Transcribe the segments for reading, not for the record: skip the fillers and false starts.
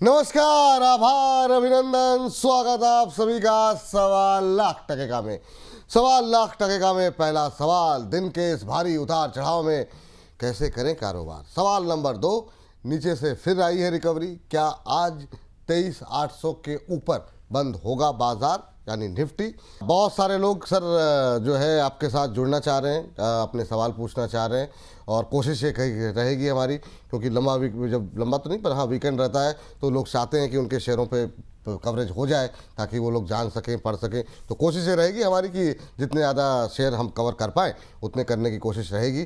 नमस्कार, आभार, अभिनंदन, स्वागत आप सभी का 1.25 लाख में। 1.25 लाख में पहला सवाल, दिन के इस भारी उतार चढ़ाव में कैसे करें कारोबार। सवाल नंबर 2, नीचे से फिर आई है रिकवरी, क्या आज 23,800 के ऊपर बंद होगा बाजार यानी निफ्टी। बहुत सारे लोग सर जो है आपके साथ जुड़ना चाह रहे हैं, अपने सवाल पूछना चाह रहे हैं और कोशिश ये रहेगी हमारी, क्योंकि जब लंबा तो नहीं पर हाँ वीकेंड रहता है तो लोग चाहते हैं कि उनके शेयरों पे कवरेज हो जाए ताकि वो लोग जान सकें, पढ़ सकें। तो कोशिश ये रहेगी हमारी कि जितने ज़्यादा शेयर हम कवर कर पाएँ उतने करने की कोशिश रहेगी।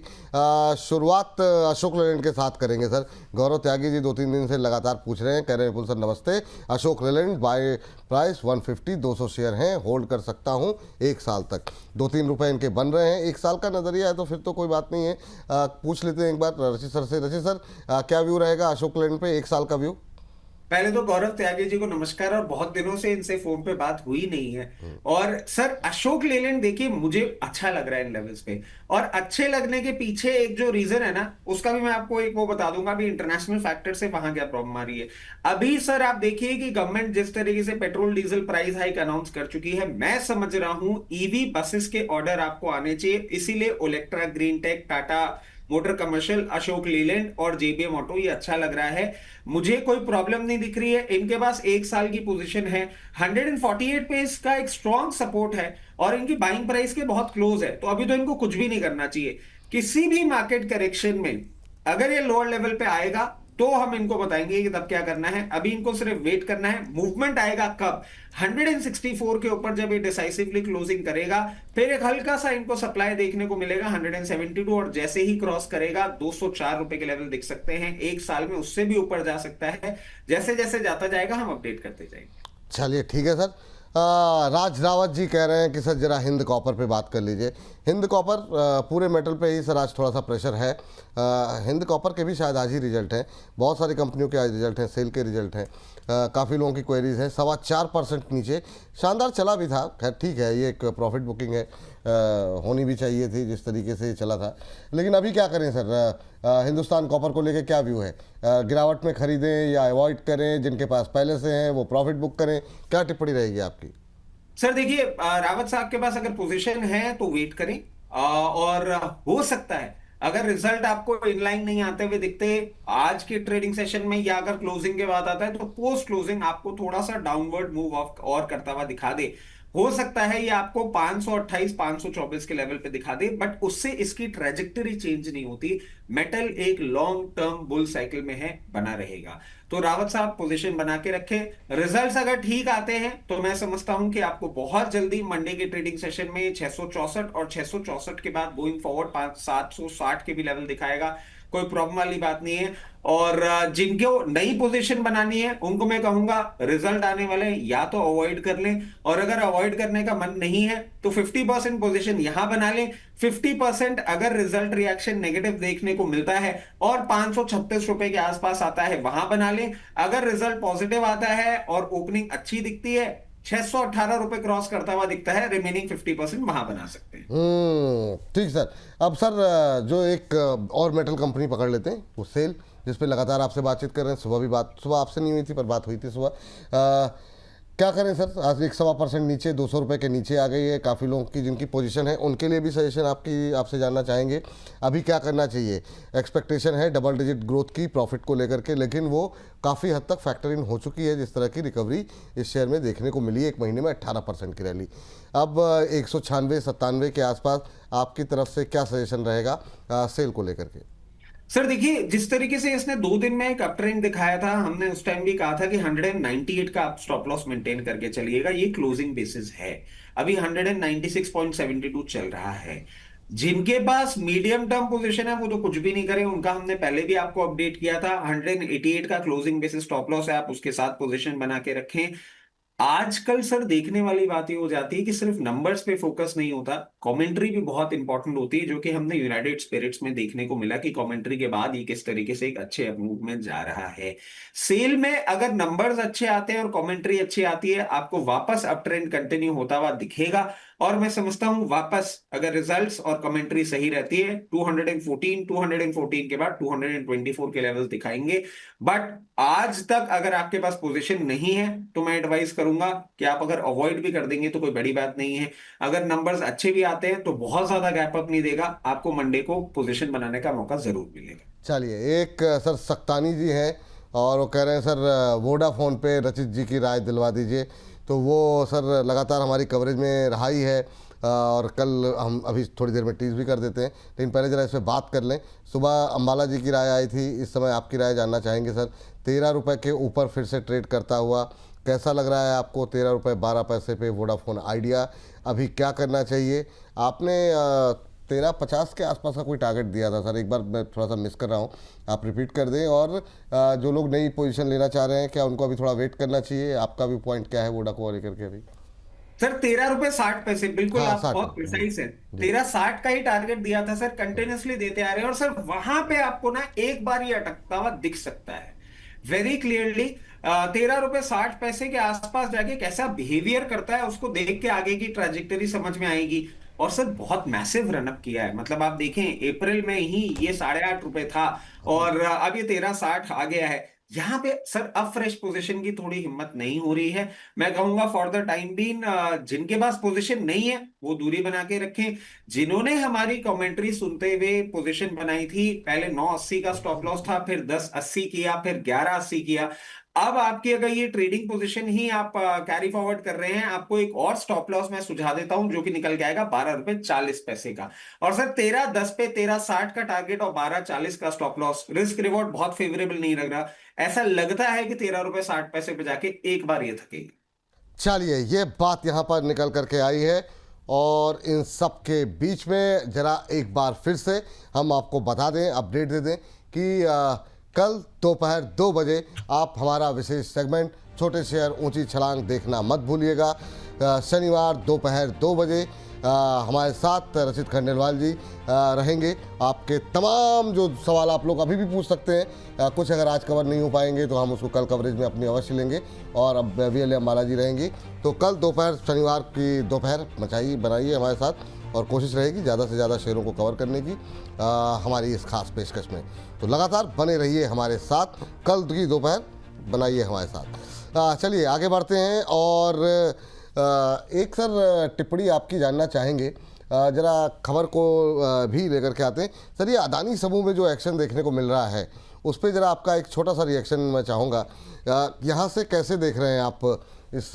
शुरुआत अशोक लेलैंड के साथ करेंगे सर। गौरव त्यागी जी 2-3 दिन से लगातार पूछ रहे हैं, कह रहे हैं विपुल सर नमस्ते, Ashok Leyland buy price 150, 200 share हैं, होल्ड कर सकता हूं 1 साल तक। 2-3 रुपए इनके बन रहे हैं, 1 साल का नज़रिया है तो फिर तो कोई बात नहीं है। पूछ लेते हैं एक बार ऋषि सर से। ऋषि सर, क्या व्यू रहेगा अशोक लेलैंड पे 1 साल का व्यू? पहले तो गौरव त्यागी जी को नमस्कार। और बहुत दिनों से इनसे फोन पे बात हुई नहीं है। और सर अशोक लेलैंड देखिए मुझे अच्छा लग रहा है इन लेवल्स पे। और अच्छे लगने के पीछे एक जो रीजन है ना उसका भी मैं आपको एक वो बता दूंगा। अभी इंटरनेशनल फैक्टर से वहां क्या प्रॉब्लम आ रही है। अभी सर आप देखिए कि गवर्नमेंट जिस तरीके से petrol diesel price hike announce कर चुकी है, मैं समझ रहा हूं ईवी बसेस के ऑर्डर आपको आने चाहिए। इसीलिए Olectra, green tech, Tata motor commercial, Ashok Leyland और जेबीएम ऑटो ये अच्छा लग रहा है। मुझे कोई प्रॉब्लम नहीं दिख रही है। इनके पास 1 साल की पोजीशन है। 148 पे इसका एक स्ट्रॉन्ग सपोर्ट है और इनकी बाइंग प्राइस के बहुत क्लोज है। तो अभी तो इनको कुछ भी नहीं करना चाहिए। किसी भी मार्केट करेक्शन में अगर ये लोअर लेवल पे आएगा तो हम इनको बताएंगे कि तब क्या करना है। अभी इनको सिर्फ वेट करना है। मूवमेंट आएगा कब? 164 के ऊपर जब ये डिसाइसिवली क्लोजिंग करेगा, फिर एक हल्का सा इनको सप्लाई देखने को मिलेगा 172, और जैसे ही क्रॉस करेगा 204 रुपए के लेवल दिख सकते हैं। 1 साल में उससे भी ऊपर जा सकता है। जैसे जैसे जाता जाएगा हम अपडेट करते जाएंगे। चलिए ठीक है सर। राज रावत जी कह रहे हैं कि सर जरा हिंद कॉपर पे बात कर लीजिए। हिंद कॉपर पूरे मेटल पे ही सर आज थोड़ा सा प्रेशर है। हिंद कॉपर के भी शायद आज ही रिजल्ट हैं, बहुत सारी कंपनियों के आज रिजल्ट हैं, सेल के रिजल्ट हैं। काफ़ी लोगों की क्वेरीज हैं। 4.25% नीचे शानदार चला भी था। खैर ठीक है, ये एक प्रॉफिट बुकिंग है, होनी भी चाहिए थी जिस तरीके से चला था। लेकिन अभी क्या करें सर? हिंदुस्तान कॉपर को लेकर क्या व्यू है? गिरावट में खरीदें या अवॉइड करें? जिनके पास पहले से हैं वो प्रॉफिट बुक करें, क्या टिप्पणी रहेगी आपकी? सर देखिए, रावत साहब के पास अगर पोजीशन है तो वेट करें। और हो सकता है अगर रिजल्ट आपको इनलाइन नहीं आते हुए दिखते आज के ट्रेडिंग सेशन में, या अगर क्लोजिंग के बाद आता है तो पोस्ट क्लोजिंग आपको थोड़ा सा डाउनवर्ड मूव ऑफ और करता हुआ दिखा दे। हो सकता है ये आपको 528, 524 के लेवल पे दिखा दे, बट उससे इसकी ट्रेजेक्टरी चेंज नहीं होती। मेटल एक लॉन्ग टर्म बुल साइकिल में है, बना रहेगा। तो रावत साहब पोजीशन बना के रखे। रिजल्ट्स अगर ठीक आते हैं तो मैं समझता हूं कि आपको बहुत जल्दी मंडे के ट्रेडिंग सेशन में 664 और 664 के बाद गोइंग फॉरवर्ड 760 के भी लेवल दिखाएगा। कोई प्रॉब्लम वाली बात नहीं है। और जिनको नई पोजीशन बनानी है उनको मैं कहूंगा रिजल्ट आने वाले हैं या तो अवॉइड कर लें, और अगर अवॉइड करने का मन नहीं है तो 50% पोजीशन यहां बना लें। 50% अगर रिजल्ट रिएक्शन नेगेटिव देखने को मिलता है और 536 रुपए के आसपास आता है वहां बना लें। अगर रिजल्ट पॉजिटिव आता है और ओपनिंग अच्छी दिखती है, 618 रुपए क्रॉस करता हुआ दिखता है, रिमेनिंग 50% वहां बना सकते हैं। ठीक सर। अब सर जो एक और मेटल कंपनी पकड़ लेते हैं, वो सेल, जिस पे लगातार आपसे बातचीत कर रहे हैं। सुबह आपसे नहीं हुई थी पर बात हुई थी सुबह। क्या करें सर? आज 1.25% नीचे, 200 रुपये के नीचे आ गई है। काफ़ी लोगों की जिनकी पोजीशन है उनके लिए भी सजेशन आपसे जानना चाहेंगे अभी क्या करना चाहिए। एक्सपेक्टेशन है डबल डिजिट ग्रोथ की प्रॉफिट को लेकर के, लेकिन वो काफ़ी हद तक फैक्टर इन हो चुकी है। जिस तरह की रिकवरी इस शेयर में देखने को मिली है, 1 महीने में 18% की रैली। अब 196-97 के आसपास आपकी तरफ से क्या सजेशन रहेगा सेल को लेकर के? सर देखिए, जिस तरीके से इसने 2 दिन में एक अप ट्रेंड दिखाया था, हमने उस टाइम भी कहा था कि 198 का आप स्टॉप लॉस मेंटेन करके चलिएगा। ये क्लोजिंग बेसिस है। अभी 196.72 चल रहा है। जिनके पास मीडियम टर्म पोजीशन है वो तो कुछ भी नहीं करे। उनका हमने पहले भी आपको अपडेट किया था। 188 का क्लोजिंग बेसिस स्टॉप लॉस है, आप उसके साथ पोजीशन बना के रखें। आजकल सर देखने वाली बात ये हो जाती है कि सिर्फ नंबर्स पे फोकस नहीं होता, कमेंट्री भी बहुत इंपॉर्टेंट होती है, जो कि हमने यूनाइटेड स्पिरिट्स में देखने को मिला कि कमेंट्री के बाद ये किस तरीके से एक अच्छे मूव में जा रहा है। सेल में अगर नंबर्स अच्छे आते हैं और कमेंट्री अच्छी आती है, आपको वापस अप ट्रेंड कंटिन्यू होता हुआ दिखेगा। और मैं समझता हूं वापस अगर रिजल्ट्स और कमेंट्री सही रहती है 214 के बाद 224 के लेवल दिखाएंगे। बट आज तक अगर आपके पास पोजीशन नहीं है तो मैं एडवाइस करूंगा कि आप अगर अवॉइड भी कर देंगे तो कोई बड़ी बात नहीं है। अगर नंबर्स अच्छे भी आते हैं तो बहुत ज्यादा गैप अप नहीं देगा, आपको मंडे को पोजीशन बनाने का मौका जरूर मिलेगा। चलिए, एक सर सक्तानी जी हैं और वो कह रहे हैं सर वोडाफोन पे रचित जी की राय दिलवा दीजिए। तो वो सर लगातार हमारी कवरेज में रहा ही है और कल हम अभी थोड़ी देर में टीज भी कर देते हैं, लेकिन पहले ज़रा इस पर बात कर लें। सुबह अम्बाला जी की राय आई थी, इस समय आपकी राय जानना चाहेंगे सर। 13 रुपये के ऊपर फिर से ट्रेड करता हुआ कैसा लग रहा है आपको? 13 रुपये 12 पैसे पे वोडाफोन आइडिया, अभी क्या करना चाहिए? आपने 13.50 के आसपास का कोई टारगेट दिया था सर, एक बार मैं थोड़ा सा मिस कर रहा हूँ, आप रिपीट कर दें। और जो लोग नई पोजीशन लेना चाह रहे हैं क्या उनको अभी थोड़ा वेट करना चाहिए? आपका भी पॉइंट क्या है वोडा को लेकर के अभी? सर 13 रुपए 60 पैसे, बिल्कुल हाँ, आप 60 बहुत प्रिसाइज है। जी। 13.60 का ही टारगेट दिया था सर, कंटिन्यूसली देते आ रहे हैं और सर वहां पे आपको ना एक बार ये अटकता हुआ दिख सकता है वेरी क्लियरली। 13 रुपए 60 पैसे के आसपास जाके कैसा बिहेवियर करता है उसको देख के आगे की ट्रेजेक्टरी समझ में आएगी। और सर बहुत मैसिव रनअप किया है, मतलब आप देखें अप्रैल में ही ये 8.5 रुपए था और अब ये 13.60 आ गया है। यहाँ पे सर अब फ्रेश पोजीशन की थोड़ी हिम्मत नहीं हो रही है। मैं कहूंगा फॉर द टाइम बीन जिनके पास पोजीशन नहीं है वो दूरी बना के रखें। जिन्होंने हमारी कमेंट्री सुनते हुए पोजीशन बनाई थी, पहले 9.80 का स्टॉप लॉस था, फिर 10.80 किया, फिर 11.80 किया। अब आपकी अगर ये ट्रेडिंग पोजीशन ही आप कैरी फॉरवर्ड कर रहे हैं, आपको एक और स्टॉप लॉस मैं सुझा देता हूं जो कि निकल के आएगा 12 रुपए 40 पैसे का। और सर 13.10 पे 13.60 का टारगेट और 12.40 का स्टॉप लॉस, रिस्क रिवॉर्ड बहुत फेवरेबल नहीं लग रहा। ऐसा लगता है कि 13 रुपए 60 पैसे पे जाके एक बार ये थकेगी। चलिए, ये बात यहाँ पर निकल करके आई है और इन सब के बीच में जरा एक बार फिर से हम आपको बता दें, अपडेट दे दें कि कल दोपहर 2 बजे आप हमारा विशेष सेगमेंट छोटे शेयर ऊंची छलांग देखना मत भूलिएगा। शनिवार दोपहर 2 बजे हमारे साथ रचित खंडेलवाल जी रहेंगे। आपके तमाम जो सवाल आप लोग अभी भी पूछ सकते हैं, कुछ अगर आज कवर नहीं हो पाएंगे तो हम उसको कल कवरेज में अपनी अवश्य लेंगे। और अब वीएल अम्बाला जी रहेंगी। तो कल दोपहर, शनिवार की दोपहर मचाइए, बनाइए हमारे साथ और कोशिश रहेगी ज़्यादा से ज़्यादा शेयरों को कवर करने की हमारी इस खास पेशकश में। तो लगातार बने रहिए हमारे साथ, कल की दोपहर बनाइए हमारे साथ। चलिए आगे बढ़ते हैं और एक सर टिप्पणी आपकी जानना चाहेंगे, जरा खबर को भी लेकर के आते हैं सर। ये अदानी समूह में जो एक्शन देखने को मिल रहा है उस पर जरा आपका एक छोटा सा रिएक्शन मैं चाहूँगा। यहाँ से कैसे देख रहे हैं आप इस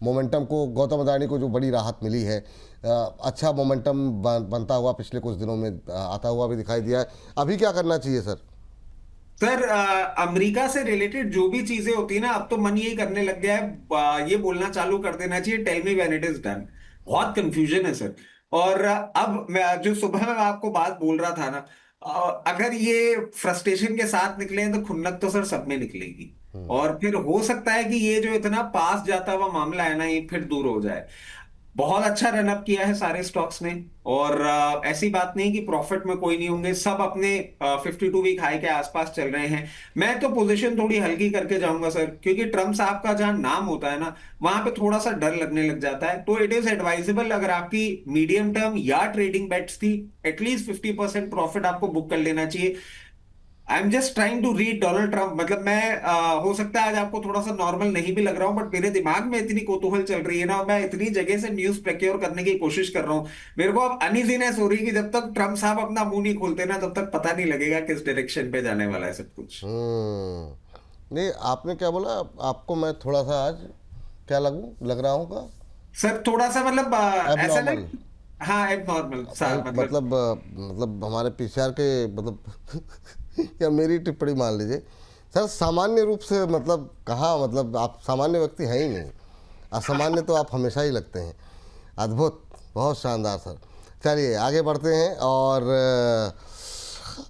मोमेंटम को? गौतम अदानी को जो बड़ी राहत मिली है, अच्छा मोमेंटम बनता हुआ पिछले कुछ दिनों में आता हुआ भी दिखाई दिया है, अभी क्या करना चाहिए सर? सर अमेरिका से रिलेटेड जो भी चीजें होती है ना, अब तो मन यही करने लग गया है, ये बोलना चालू कर देना चाहिए, tell me when it is done. बहुत कंफ्यूजन है सर। और अब मैं जो सुबह में आपको बात बोल रहा था ना, अगर ये फ्रस्ट्रेशन के साथ निकले हैं तो खुन्नक तो सर सब में निकलेगी। और फिर हो सकता है कि ये जो इतना पास जाता हुआ मामला है ना, ये फिर दूर हो जाए। बहुत अच्छा रनअप किया है सारे स्टॉक्स ने। और ऐसी बात नहीं कि प्रॉफिट में कोई नहीं होंगे, सब अपने 52 वीक हाई के आसपास चल रहे हैं। मैं तो पोजीशन थोड़ी हल्की करके जाऊंगा सर, क्योंकि ट्रम्प साहब का जहां नाम होता है ना, वहां पे थोड़ा सा डर लगने लग जाता है। तो इट इज एडवाइजेबल, अगर आपकी मीडियम टर्म या ट्रेडिंग बेट्स थी, एटलीस्ट 50% प्रॉफिट आपको बुक कर लेना चाहिए। I am just trying to read Donald Trump, मतलब मैं हो सकता है आज आपको थोड़ा सा नॉर्मल नहीं भी लग रहा हूं, बट मेरे दिमाग में इतनी कौतूहल चल रही है ना, मैं इतनी जगह से न्यूज प्रोक्योर करने की कोशिश कर रहा हूं। मेरे को अब अनइजीनेस हो रही है कि जब तक ट्रंप साहब अपना मुंह नहीं खोलते ना, तब तक पता नहीं लगेगा किस डायरेक्शन पे जाने वाला है सब कुछ। नहीं, आपने क्या बोला? आपको मैं थोड़ा सा आज क्या लग रहा हूँ का सर थोड़ा सा मतलब ऐसा एबनॉर्मल? नहीं। हाँ एबनॉर्मल सर, मतलब मतलब हमारे पीसीआर के मतलब या मेरी टिप्पणी मान लीजिए सर, सामान्य रूप से मतलब कहाँ, मतलब आप सामान्य व्यक्ति हैं ही नहीं, असामान्य तो आप हमेशा ही लगते हैं। अद्भुत, बहुत शानदार सर। चलिए आगे बढ़ते हैं और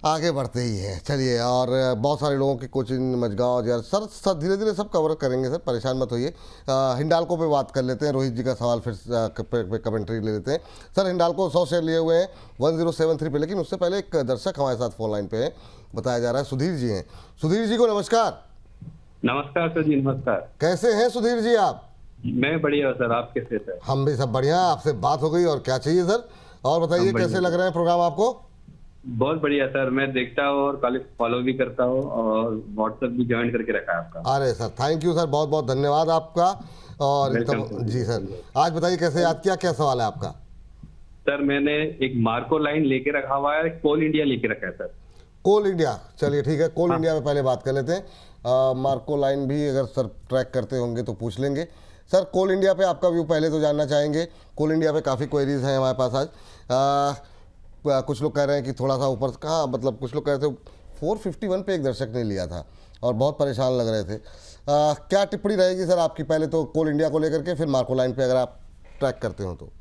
आगे बढ़ते ही हैं। चलिए, और बहुत सारे लोगों की कोचिंग मजगांव यार सर धीरे धीरे सब कवर करेंगे सर, परेशान मत होइए। हिंडाल्को पे बात कर लेते हैं, रोहित जी का सवाल फिर पे कमेंट्री ले लेते हैं। सर हिंडाल्को 100 शेयर लिए हुए हैं 1073 पे, लेकिन उससे पहले एक दर्शक हमारे साथ फोन लाइन पे है, बताया जा रहा है सुधीर जी हैं। सुधीर जी को नमस्कार। नमस्कार सर जी, नमस्कार। कैसे हैं सुधीर जी आप? मैं बढ़िया सर, आप कैसे सर? हम भी सब बढ़िया। आपसे बात हो गई और क्या चाहिए सर? और बताइए हम बढ़िया कैसे लग रहे हैं प्रोग्राम आपको? बहुत बढ़िया सर, मैं देखता हूँ और कॉलेज फॉलो भी करता हूँ और व्हाट्सएप भी ज्वाइन करके रखा है आपका। अरे सर थैंक यू सर, बहुत बहुत धन्यवाद आपका। और वेलकम एकदम सर। जी सर, आज बताइए कैसे याद किया, क्या सवाल है आपका? सर मैंने एक मार्को लाइन लेके रखा हुआ है, कोल इंडिया लेके रखा है सर। कोल इंडिया, चलिए ठीक है, कोल हाँ। इंडिया में पहले बात कर लेते हैं। मार्को लाइन भी अगर सर ट्रैक करते होंगे तो पूछ लेंगे। सर कोल इंडिया पे आपका व्यू पहले तो जानना चाहेंगे। कोल इंडिया पे काफ़ी क्वेरीज हैं हमारे पास आज। कुछ लोग कह रहे हैं कि थोड़ा सा ऊपर कहाँ, मतलब कुछ लोग कह रहे थे 451 पे एक दर्शक ने लिया था और बहुत परेशान लग रहे थे। क्या टिप्पणी रहेगी सर आपकी, पहले तो कोल इंडिया को लेकर के, फिर मार्को लाइन पे अगर आप ट्रैक करते हो तो?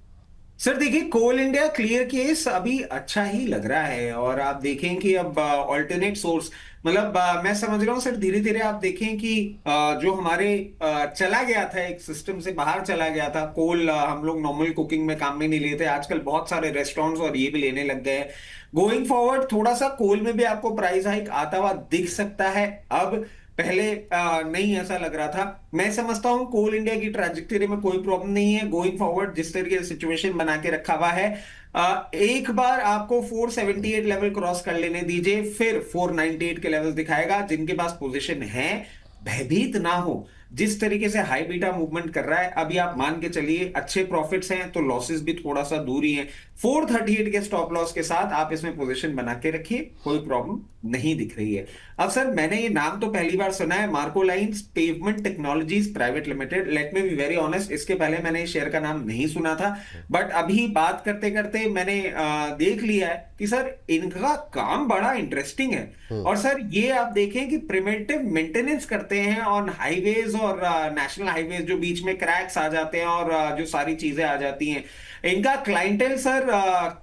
सर देखिए, कोल इंडिया क्लियर केस अभी अच्छा ही लग रहा है और आप देखें कि अब ऑल्टरनेट सोर्स, मतलब मैं समझ रहा हूँ सर, धीरे धीरे आप देखें कि जो हमारे चला गया था, एक सिस्टम से बाहर चला गया था कोल, हम लोग नॉर्मल कुकिंग में काम में नहीं लेते, आजकल बहुत सारे रेस्टोरेंट्स और ये भी लेने लग गए हैं। गोइंग फॉरवर्ड थोड़ा सा कोल में भी आपको प्राइस हाइक आता हुआ दिख सकता है अब। पहले नहीं ऐसा लग रहा था। मैं समझता हूं कोल इंडिया की ट्रैजेक्टरी में कोई प्रॉब्लम नहीं है। गोइंग फॉरवर्ड जिस तरीके से सिचुएशन बना के रखा हुआ है, एक बार आपको 478 लेवल क्रॉस कर लेने दीजिए, फिर 498 के लेवल दिखाएगा। जिनके पास पोजीशन है, भयभीत ना हो। जिस तरीके से हाई बीटा मूवमेंट कर रहा है, अभी आप मान के चलिए अच्छे प्रॉफिट्स हैं तो लॉसेस भी थोड़ा सा दूर ही हैं। 438 के स्टॉप लॉस के साथ आप इसमें पोजीशन बना के रखिए, कोई प्रॉब्लम नहीं दिख रही है। अब सर मैंने ये नाम तो पहली बार सुना है, Marco lines pavement technologies private limited. Let me be very honest, इसके पहले मैंने इस शेयर का नाम नहीं सुना था, बट अभी बात करते करते मैंने देख लिया है कि सर इनका काम बड़ा इंटरेस्टिंग है। और सर ये आप देखें कि प्रिवेंटिव मेंटेनेंस करते हैं ऑन हाईवेज और नेशनल हाईवेज, जो बीच में क्रैक्स आ जाते हैं और जो सारी चीजें आ जाती हैं। इनका clientele sir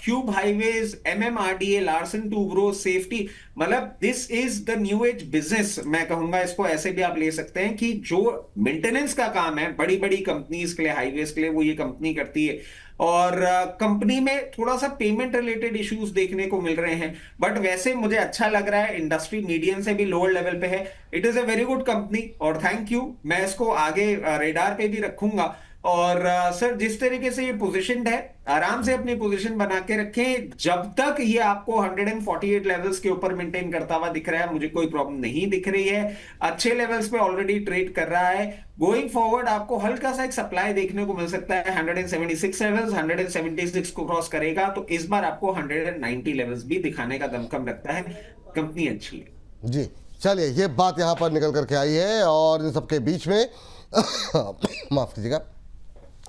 Cube Highways, MMRDA, Larsen Toubro, safety, मतलब this is the new age business. मैं कहूंगा इसको ऐसे भी आप ले सकते हैं कि जो मेंटेनेंस का काम है बड़ी बड़ी कंपनीज के लिए, हाईवेज के लिए, वो ये कंपनी करती है। और कंपनी में थोड़ा सा पेमेंट रिलेटेड इश्यूज देखने को मिल रहे हैं, बट वैसे मुझे अच्छा लग रहा है। इंडस्ट्री मीडियम से भी लोअर लेवल पे है। It is a very good company और थैंक यू। मैं इसको आगे रेडार पे भी रखूंगा। और सर जिस तरीके से ये पोजीशनड है, आराम से अपनी पोजीशन बना के रखें। जब तक ये आपको 148 लेवल्स के ऊपर मेंटेन करता हुआ दिख रहा है, मुझे कोई प्रॉब्लम नहीं दिख रही है। अच्छे लेवल्स पे ऑलरेडी ट्रेड कर रहा है। गोइंग फॉरवर्ड आपको हल्का सा एक सप्लाई देखने को मिल सकता है। 176 लेवल्स, 176 को क्रॉस करेगा तो इस बार आपको 190 लेवल्स भी दिखाने का दमखम रखता है। कंपनी अच्छी है जी। चलिए, ये बात यहाँ पर निकल करके आई है और इन सबके बीच में माफ़ कीजिएगा,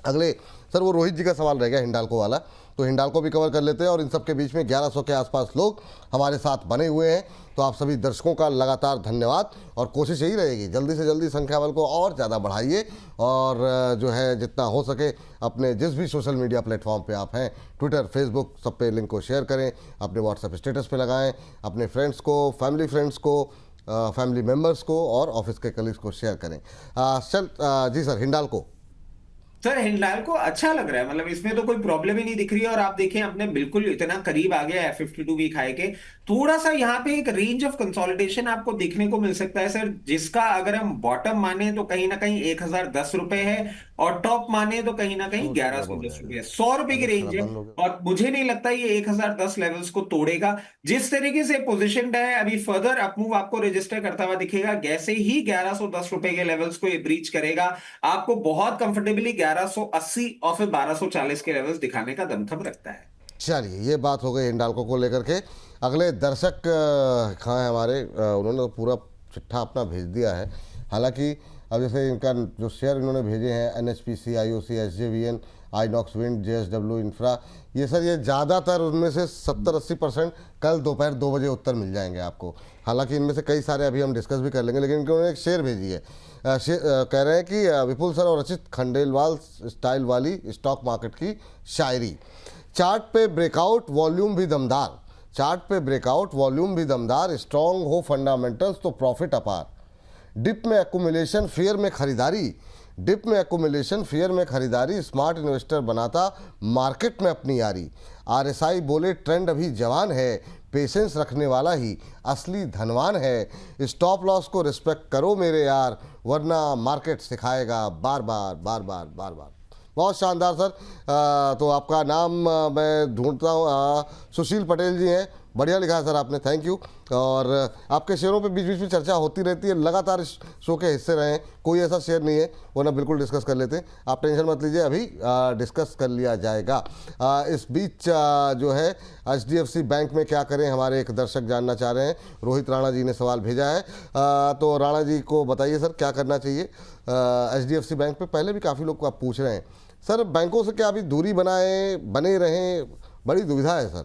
अगले सर वो रोहित जी का सवाल रह गया हिंडाल्को वाला, तो हिंडाल्को भी कवर कर लेते हैं। और इन सब के बीच में 1100 के आसपास लोग हमारे साथ बने हुए हैं, तो आप सभी दर्शकों का लगातार धन्यवाद। और कोशिश यही रहेगी जल्दी से जल्दी संख्या बल को और ज़्यादा बढ़ाइए और जो है जितना हो सके अपने जिस भी सोशल मीडिया प्लेटफॉर्म पे आप हैं, ट्विटर, फेसबुक, सब पे लिंक को शेयर करें, अपने व्हाट्सएप स्टेटस पे लगाएं, अपने फ्रेंड्स को, फैमिली फ्रेंड्स को, फैमिली मेम्बर्स को और ऑफिस के कलीग्स को शेयर करें। जी सर, हिंडाल्को सर हिंडाल्को अच्छा लग रहा है, मतलब इसमें तो कोई प्रॉब्लम ही नहीं दिख रही है। और आप देखें अपने बिल्कुल इतना करीब आ गया है 52 वीक हाई के। थोड़ा सा यहाँ पे एक रेंज ऑफ कंसोलिडेशन आपको देखने को मिल सकता है सर, जिसका अगर हम बॉटम माने तो कहीं ना कहीं 1010 रुपए है और टॉप माने तो कहीं ना कहीं 1110 रुपए है। 100 रुपए की रेंज है और मुझे नहीं लगता ये 1010 लेवल्स को तोड़ेगा। जिस तरीके से पोजिशन है, अभी फर्दर अपमूव आपको रजिस्टर करता हुआ दिखेगा। जैसे ही 1110 रुपए के लेवल्स को ये ब्रीच करेगा, आपको बहुत कंफर्टेबली 1180 और फिर 1240 के लेवल्स दिखाने का दमखम रखता है। चलिए, ये बात हो गई हिंडाल्को को लेकर के। अगले दर्शक कहाँ हैं हमारे, उन्होंने तो पूरा चिट्ठा अपना भेज दिया है। हालांकि अब जैसे इनका जो शेयर इन्होंने भेजे हैं, NHPC, IOC, SJVN, INOX wind, JSW infra, ये सर ये ज़्यादातर उनमें से 70-80% कल दोपहर 2 बजे उत्तर मिल जाएंगे आपको। हालांकि इनमें से कई सारे अभी हम डिस्कस भी कर लेंगे, लेकिन इन्होंने एक शेयर भेजी है। कह रहे हैं कि विपुल सर और रचित खंडेलवाल स्टाइल वाली स्टॉक मार्केट की शायरी। चार्ट पे ब्रेकआउट, वॉल्यूम भी दमदार, चार्ट पे ब्रेकआउट, वॉल्यूम भी दमदार, स्ट्रॉन्ग हो फंडामेंटल्स तो प्रॉफिट अपार, डिप में एक्यूमुलेशन, फेयर में खरीदारी, डिप में एक्यूमुलेशन, फियर में खरीदारी, स्मार्ट इन्वेस्टर बनाता मार्केट में अपनी यारी। आरएसआई बोले ट्रेंड अभी जवान है, पेशेंस रखने वाला ही असली धनवान है। स्टॉप लॉस को रिस्पेक्ट करो मेरे यार, वरना मार्केट सिखाएगा बार बार बार बार बार बार। बहुत शानदार सर। तो आपका नाम मैं ढूंढता हूँ, सुशील पटेल जी हैं, बढ़िया लिखा है सर आपने, थैंक यू। और आपके शेयरों पे बीच बीच में चर्चा होती रहती है, लगातार इस शो के हिस्से रहें, कोई ऐसा शेयर नहीं है वरना बिल्कुल डिस्कस कर लेते हैं, आप टेंशन मत लीजिए, अभी डिस्कस कर लिया जाएगा। इस बीच जो है HDFC बैंक में क्या करें, हमारे एक दर्शक जानना चाह रहे हैं, रोहित राणा जी ने सवाल भेजा है। तो राणा जी को बताइए सर क्या करना चाहिए HDFC बैंक पे। पहले भी काफ़ी लोग आप पूछ रहे हैं सर, बैंकों से क्या अभी दूरी बने रहें, बड़ी दुविधा है सर।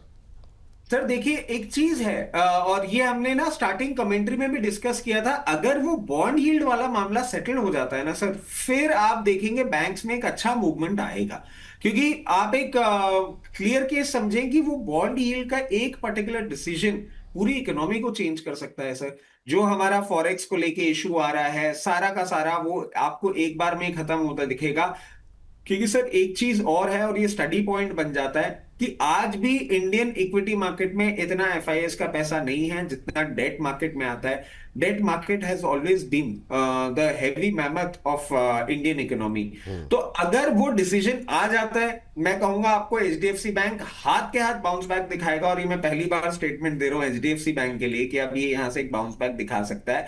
सर देखिए एक चीज है, और ये हमने ना स्टार्टिंग कमेंट्री में भी डिस्कस किया था, अगर वो बॉन्ड यील्ड वाला मामला सेटल हो जाता है ना सर, फिर आप देखेंगे बैंक्स में एक अच्छा मूवमेंट आएगा। क्योंकि आप एक क्लियर केस समझें कि वो बॉन्ड यील्ड का एक पर्टिकुलर डिसीजन पूरी इकोनॉमी को चेंज कर सकता है सर। जो हमारा फॉरेक्स को लेके इशू आ रहा है, सारा का सारा वो आपको एक बार में खत्म होता दिखेगा। क्योंकि सर एक चीज और है, और ये स्टडी पॉइंट बन जाता है कि आज भी इंडियन इक्विटी मार्केट में इतना एफआईएस का पैसा नहीं है जितना डेट मार्केट में आता है। Debt market has always been the heavy mammoth of Indian economy. तो अगर वो डिसीजन आ जाता है, मैं कहूंगा आपको एचडीएफसी बैंक हाथ के हाथ बाउंस बैक दिखाएगा। और ये मैं पहली बार स्टेटमेंट दे रहा हूं एचडीएफसी बैंक के लिए कि अब ये यहां से एक बाउंस बैक दिखा सकता है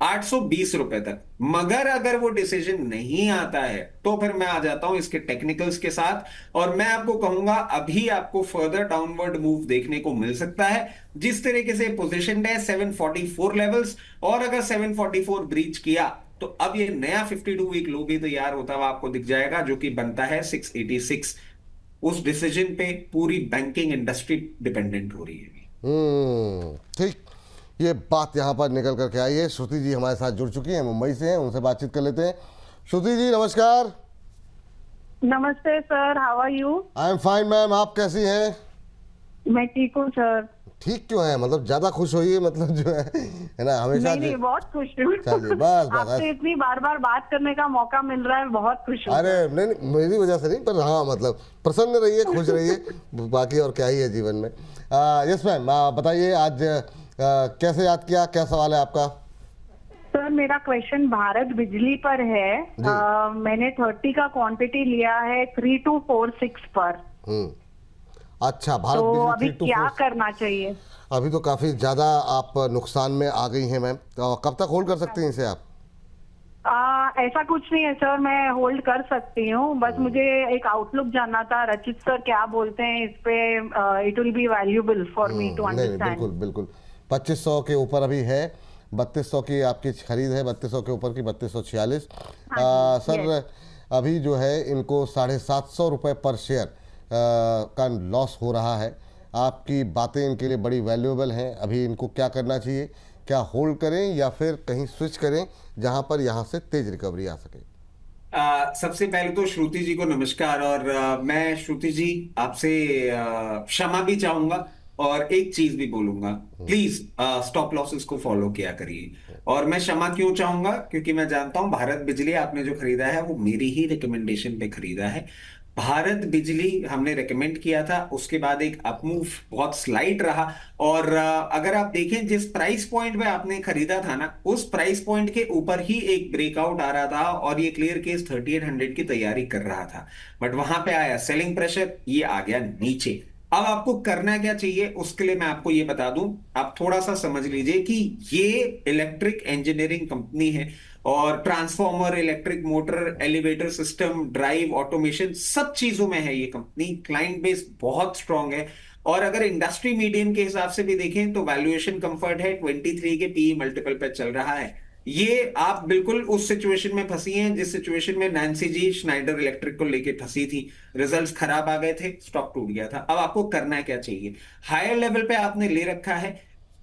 820 रुपए तक। मगर अगर वो डिसीजन नहीं आता है तो फिर मैं आ जाता हूं इसके टेक्निकल्स के साथ, और मैं आपको कहूंगा अभी आपको फर्दर डाउनवर्ड मूव देखने को मिल सकता है। जिस तरीके से पोजीशन है 744 लेवल्स, और अगर 744 ब्रीच किया तो अब ये नया 52 वीक लो भी तैयार होता हुआ आपको दिख जाएगा, जो कि बनता है 686। उस डिसीजन पे पूरी बैंकिंग इंडस्ट्री डिपेंडेंट हो रही है। ठीक, ये बात यहाँ पर निकल करके आई है। श्रुति जी हमारे साथ जुड़ चुकी हैं, मुंबई से हैं, उनसे बातचीत कर लेते हैं। श्रुति जी नमस्कार। नमस्ते सर, how are you? I am fine ma'am, आप कैसी हैं? मैं ठीक हूँ सर। ठीक क्यों है, मतलब ज्यादा खुश होइए, मतलब जो है ना हमेशा। नहीं, बहुत खुश हूँ। चलिए बस आपसे इतनी बार बार बात करने का मौका मिल रहा है, बहुत खुश हूँ। अरे नहीं, मेरी वजह से नहीं, पर हाँ मतलब प्रसन्न रहिए, खुश रहिए, बाकी और क्या ही है जीवन में। यस मैम, बताइए आज कैसे याद किया, क्या सवाल है आपका? सर मेरा क्वेश्चन भारत बिजली पर है। मैंने 30 का क्वांटिटी लिया है 3246 पर। अच्छा, भारत तो बिजली अभी क्या करना चाहिए? अभी तो काफी ज्यादा आप नुकसान में आ गई हैं मैम, तो कब तक होल्ड कर सकती हैं इसे आप? ऐसा कुछ नहीं है सर, मैं होल्ड कर सकती हूँ, बस मुझे एक आउटलुक जानना था। रचित सर क्या बोलते हैं इस पे? It will be valuable for me to understand. बिल्कुल बिल्कुल, 2500 के ऊपर अभी है, 3200 की आपकी खरीद है, 3200 के ऊपर की 3246। सर अभी जो है इनको 750 रुपये पर शेयर का लॉस हो रहा है। आपकी बातें इनके लिए बड़ी वैल्यूएबल हैं, अभी इनको क्या करना चाहिए? क्या होल्ड करें या फिर कहीं स्विच करें जहां पर यहां से तेज रिकवरी आ सके? सबसे पहले तो श्रुति जी को नमस्कार, और मैं श्रुति जी आपसे क्षमा भी चाहूंगा और एक चीज भी बोलूंगा, प्लीज स्टॉप लॉसेस को फॉलो किया करिए। और मैं क्षमा क्यों चाहूंगा, क्योंकि मैं जानता हूं भारत बिजली आपने जो खरीदा है वो मेरी ही रिकमेंडेशन पे खरीदा है। भारत बिजली हमने रेकमेंड किया था, उसके बाद एक अपमूव बहुत स्लाइट रहा, और अगर आप देखें जिस प्राइस पॉइंट पे आपने खरीदा था ना, उस प्राइस पॉइंट के ऊपर ही एक ब्रेकआउट आ रहा था और ये क्लियर केस 3800 की तैयारी कर रहा था। बट वहां पे आया सेलिंग प्रेशर, ये आ गया नीचे। अब आपको करना क्या चाहिए उसके लिए मैं आपको ये बता दूं, आप थोड़ा सा समझ लीजिए कि ये इलेक्ट्रिक इंजीनियरिंग कंपनी है, और transformer, electric motor, elevator system, drive, automation, सब चीजों में है ये कंपनी। क्लाइंट बेस बहुत स्ट्रांग है, और अगर इंडस्ट्री मीडियन के हिसाब से भी देखें तो वैल्यूएशन कंफर्ट है, 23 के पीई मल्टीपल पे चल रहा है। ये आप बिल्कुल उस सिचुएशन में फंसी हैं जिस सिचुएशन में नैन्सी जी श्नाइडर इलेक्ट्रिक को लेके फंसी थी। रिजल्ट्स खराब आ गए थे, स्टॉक टूट गया था। अब आपको करना क्या चाहिए? हायर लेवल पे आपने ले रखा है,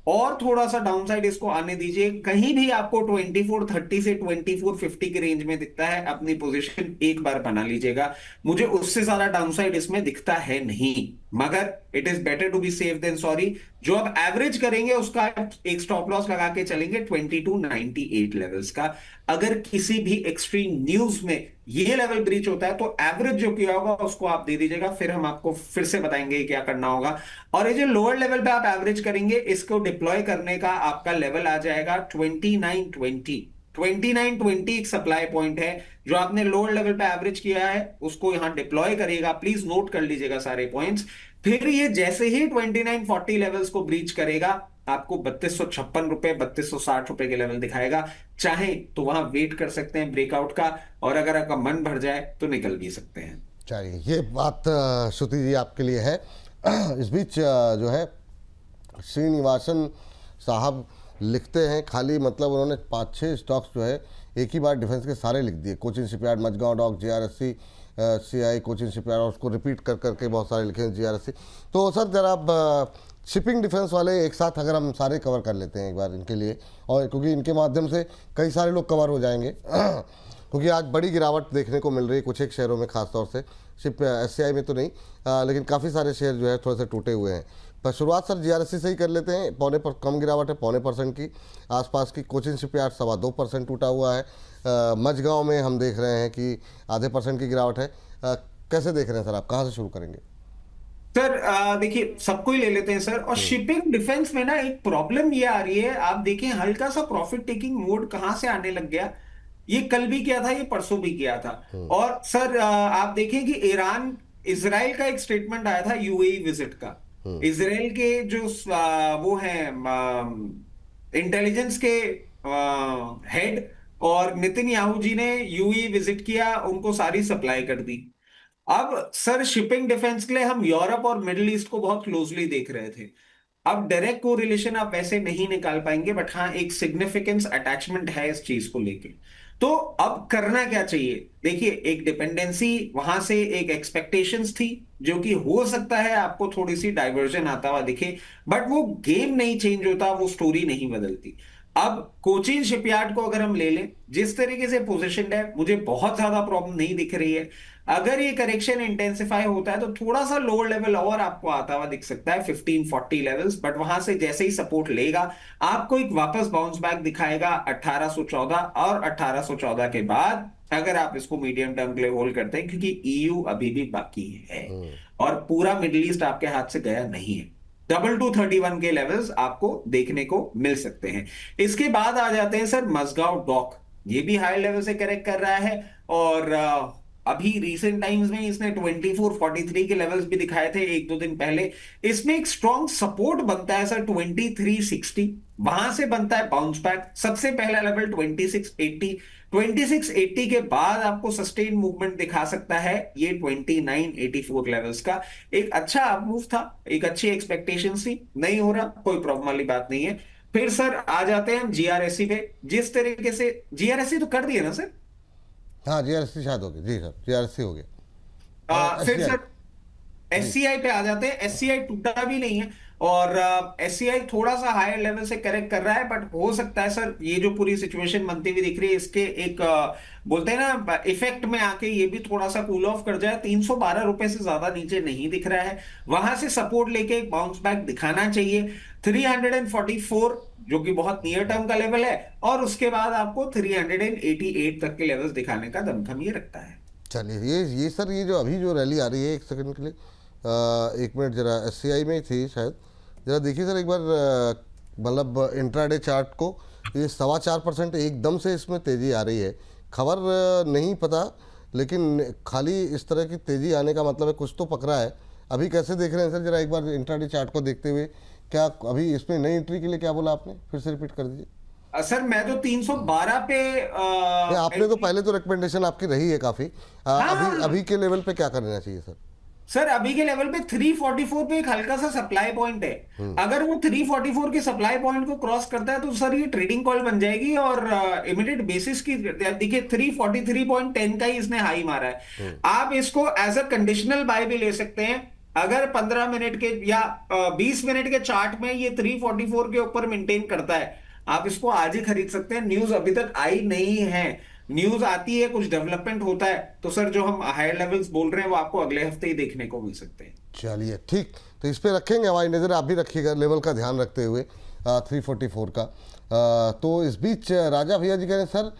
और थोड़ा सा डाउनसाइड इसको आने दीजिए। कहीं भी आपको 2430 से 2450 के रेंज में दिखता है, अपनी पोजीशन एक बार बना लीजिएगा। मुझे उससे ज्यादा डाउनसाइड इसमें दिखता है नहीं, मगर it is better to be safe than sorry. जो आप एवरेज करेंगे उसका एक स्टॉप लॉस लगा के चलेंगे 2298 लेवल्स का। अगर किसी भी एक्सट्रीम न्यूज में ये लेवल ब्रीच होता है तो एवरेज जो किया होगा उसको आप दे दीजिएगा, फिर हम आपको फिर से बताएंगे क्या करना होगा। और ये जो लोअर लेवल पे आप एवरेज करेंगे, इसको डिप्लॉय करने का आपका लेवल आ जाएगा 2920। 2920 एक सप्लाई पॉइंट है, जो आपने लोअर लेवल पे एवरेज किया है उसको यहां डिप्लॉय करिएगा। प्लीज नोट कर लीजिएगा सारे पॉइंट्स। फिर ये जैसे ही 2940 लेवल्स को ब्रीच करेगा, आपको 3256 रुपए 3260 रुपए के लेवल दिखाएगा। चाहे तो वहां वेट कर सकते हैं ब्रेकआउट का, और अगर आपका मन भर जाए तो निकल भी सकते हैं। चलिए, ये बात श्रुति जी आपके लिए है। इस बीच जो है श्रीनिवासन साहब लिखते हैं, खाली मतलब उन्होंने 5-6 स्टॉक्स जो है एक ही बार डिफेंस के सारे लिख दिए। Cochin shipyard, Mazagon dock, JRSC, CI, Cochin shipyard, और उसको रिपीट कर करके बहुत सारे लिखे हैं JRSC। तो सर जरा आप शिपिंग डिफेंस वाले एक साथ अगर हम सारे कवर कर लेते हैं एक बार इनके लिए, और क्योंकि इनके माध्यम से कई सारे लोग कवर हो जाएंगे क्योंकि आज बड़ी गिरावट देखने को मिल रही है कुछ एक शेयरों में, खासतौर से शिप SCI में तो नहीं, लेकिन काफ़ी सारे शेयर जो है थोड़े से टूटे हुए हैं। पर शुरुआत सर JRSC से ही कर लेते हैं। पौने पर कम गिरावट है, 0.25% की आसपास की। कोचिन शिपयार्ड 2.25% टूटा हुआ है। मझगांव में हम देख रहे हैं कि 0.5% की गिरावट है। कैसे देख रहे हैं सर आप, कहाँ से शुरू करेंगे? सर देखिए, सबको ही ले लेते हैं सर। और शिपिंग डिफेंस में ना एक प्रॉब्लम ये आ रही है, आप देखें हल्का सा प्रॉफिट टेकिंग मोड कहां से आने लग गया। ये कल भी किया था, ये परसों भी किया था। और सर आप देखें कि ईरान इजराइल का एक स्टेटमेंट आया था UAE विजिट का। इजराइल के जो वो हैं इंटेलिजेंस के हेड, और नेतन्याहू जी ने UAE विजिट किया, उनको सारी सप्लाई कर दी। अब सर शिपिंग डिफेंस के लिए हम यूरोप और मिडिल ईस्ट को बहुत क्लोजली देख रहे थे। अब डायरेक्ट कोरिलेशन आप वैसे नहीं निकाल पाएंगे, बट हाँ एक सिग्निफिकेंस अटैचमेंट है इस चीज को लेके। तो अब करना क्या चाहिए? देखिए, एक डिपेंडेंसी वहां से एक एक्सपेक्टेशंस थी, जो कि हो सकता है आपको थोड़ी सी डाइवर्जन आता हुआ दिखे, बट वो गेम नहीं चेंज होता, वो स्टोरी नहीं बदलती। अब कोचिन शिपयार्ड को अगर हम ले लें, जिस तरीके से पोजीशन है, मुझे बहुत ज्यादा प्रॉब्लम नहीं दिख रही है। अगर ये करेक्शन इंटेंसिफाई होता है तो थोड़ा सा लोअर लेवल और आपको आता हुआ दिख सकता है 1540 लेवल्स, बट वहां से जैसे ही सपोर्ट लेगा आपको एक वापस बाउंस बैक दिखाएगा 1814, और 1814 के बाद अगर आप इसको मीडियम टर्म के लिए होल्ड करते हैं, क्योंकि EU अभी भी बाकी है और पूरा मिडिल ईस्ट आपके हाथ से गया नहीं है। 2231 के लेवल्स आपको देखने को मिल सकते हैं। इसके बाद आ जाते हैं सर मझगांव डॉक, ये भी हाई लेवल से करेक्ट कर रहा है, और अभी रिसेंट टाइम्स में इसने 2443 के लेवल्स भी दिखाए थे एक दो दिन पहले। इसमें एक स्ट्रॉन्ग सपोर्ट बनता है सर 2360, वहां से बनता है बाउंस बैक। सबसे पहला लेवल 2680, 2680 के बाद आपको सस्टेन मूवमेंट दिखा सकता है ये 2984 लेवल्स का। एक अच्छा मूव था, एक अच्छी एक्सपेक्टेशन थी, नहीं हो रहा, कोई प्रॉब्लम वाली बात नहीं है। फिर सर आ जाते हैं हम JRSC पे। जिस तरीके से JRSC तो कर दिया ना सर? हाँ, JRSC शायद हो गया जी सर, JRSC हो गया। फिर सर SCI पे आ जाते हैं। SCI टूटा भी नहीं है, और SCI थोड़ा सा हायर लेवल से करेक्ट कर रहा है, बट हो सकता है सर ये जो पूरी सिचुएशन बनती हुई दिख रही है, इसके एक बोलते हैं ना इफेक्ट में आके ये भी थोड़ा सा कूल ऑफ कर जाए। 312 रुपए से ज्यादा नीचे नहीं दिख रहा है, वहां से सपोर्ट लेके एक बाउंस बैक दिखाना चाहिए। 344 जो कि बहुत नियर टर्म का लेवल है, और उसके बाद आपको 388 तक के लेवल्स दिखाने का दमखम ये रखता है। चलिए, ये सर ये जो अभी जो रैली आ रही है, एक सेकंड के लिए, एक मिनट जरा, SCI में थी शायद, जरा देखिए सर एक बार, मतलब इंट्राडे चार्ट को, ये 4.25% एकदम से इसमें तेज़ी आ रही है। खबर नहीं पता, लेकिन खाली इस तरह की तेज़ी आने का मतलब है कुछ तो पकड़ा है। अभी कैसे देख रहे हैं सर, जरा एक बार इंट्राडे चार्ट को देखते हुए, क्या अभी इसमें नई एंट्री के लिए क्या बोला आपने, फिर से रिपीट कर दीजिए। सर मैं तो 312 पे आपने तो पहले तो रिकमेंडेशन आपकी रही है काफ़ी, अभी के लेवल पे क्या करना चाहिए सर? सर अभी के लेवल पे 344 पे एक हल्का सा सप्लाई पॉइंट है। अगर वो 344 के सप्लाई पॉइंट को क्रॉस करता है तो सर ये ट्रेडिंग कॉल बन जाएगी, और इमीडिएट बेसिस की देखिए 343.10 का ही इसने हाई मारा है। आप इसको एज अ कंडीशनल बाय भी ले सकते हैं। अगर 15 मिनट के या 20 मिनट के चार्ट में ये 344 के ऊपर मेंटेन करता है, आप इसको आज ही खरीद सकते हैं। न्यूज अभी तक आई नहीं है, न्यूज आती है, कुछ डेवलपमेंट होता है तो सर जो हम हायर लेवल्स बोल रहे हैं वो आपको अगले हफ्ते ही देखने को मिल सकते हैं। चलिए ठीक, तो इस पे रखेंगे हमारी नज़र, आप भी रखिएगा लेवल का ध्यान रखते हुए 344 का। तो इस बीच राजा भैया जी कह रहे हैं सर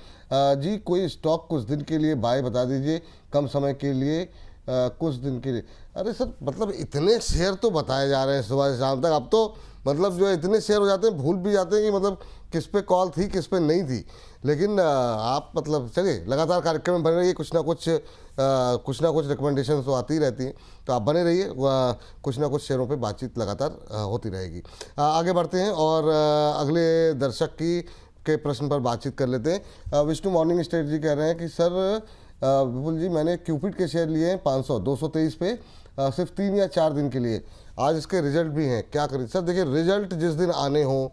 जी कोई स्टॉक कुछ दिन के लिए बाय बता दीजिए, कम समय के लिए कुछ दिन के लिए। अरे सर मतलब इतने शेयर तो बताए जा रहे हैं सुबह से शाम तक, अब तो मतलब जो है इतने शेयर हो जाते हैं भूल भी जाते हैं कि मतलब किस पे कॉल थी किस पे नहीं थी। लेकिन आप मतलब चलिए लगातार कार्यक्रम में बने रहिए, कुछ ना कुछ रिकमेंडेशन तो आती ही रहती हैं, तो आप बने रहिए, कुछ ना कुछ शेयरों पे बातचीत लगातार होती रहेगी। आगे बढ़ते हैं और अगले दर्शक के प्रश्न पर बातचीत कर लेते हैं। विष्णु मॉर्निंग स्टार जी कह रहे हैं कि सर विपुल जी मैंने क्यूपिड के शेयर लिए हैं 223 पे सिर्फ 3 या 4 दिन के लिए, आज इसके रिजल्ट भी हैं, क्या करें सर? देखिए रिजल्ट जिस दिन आने हों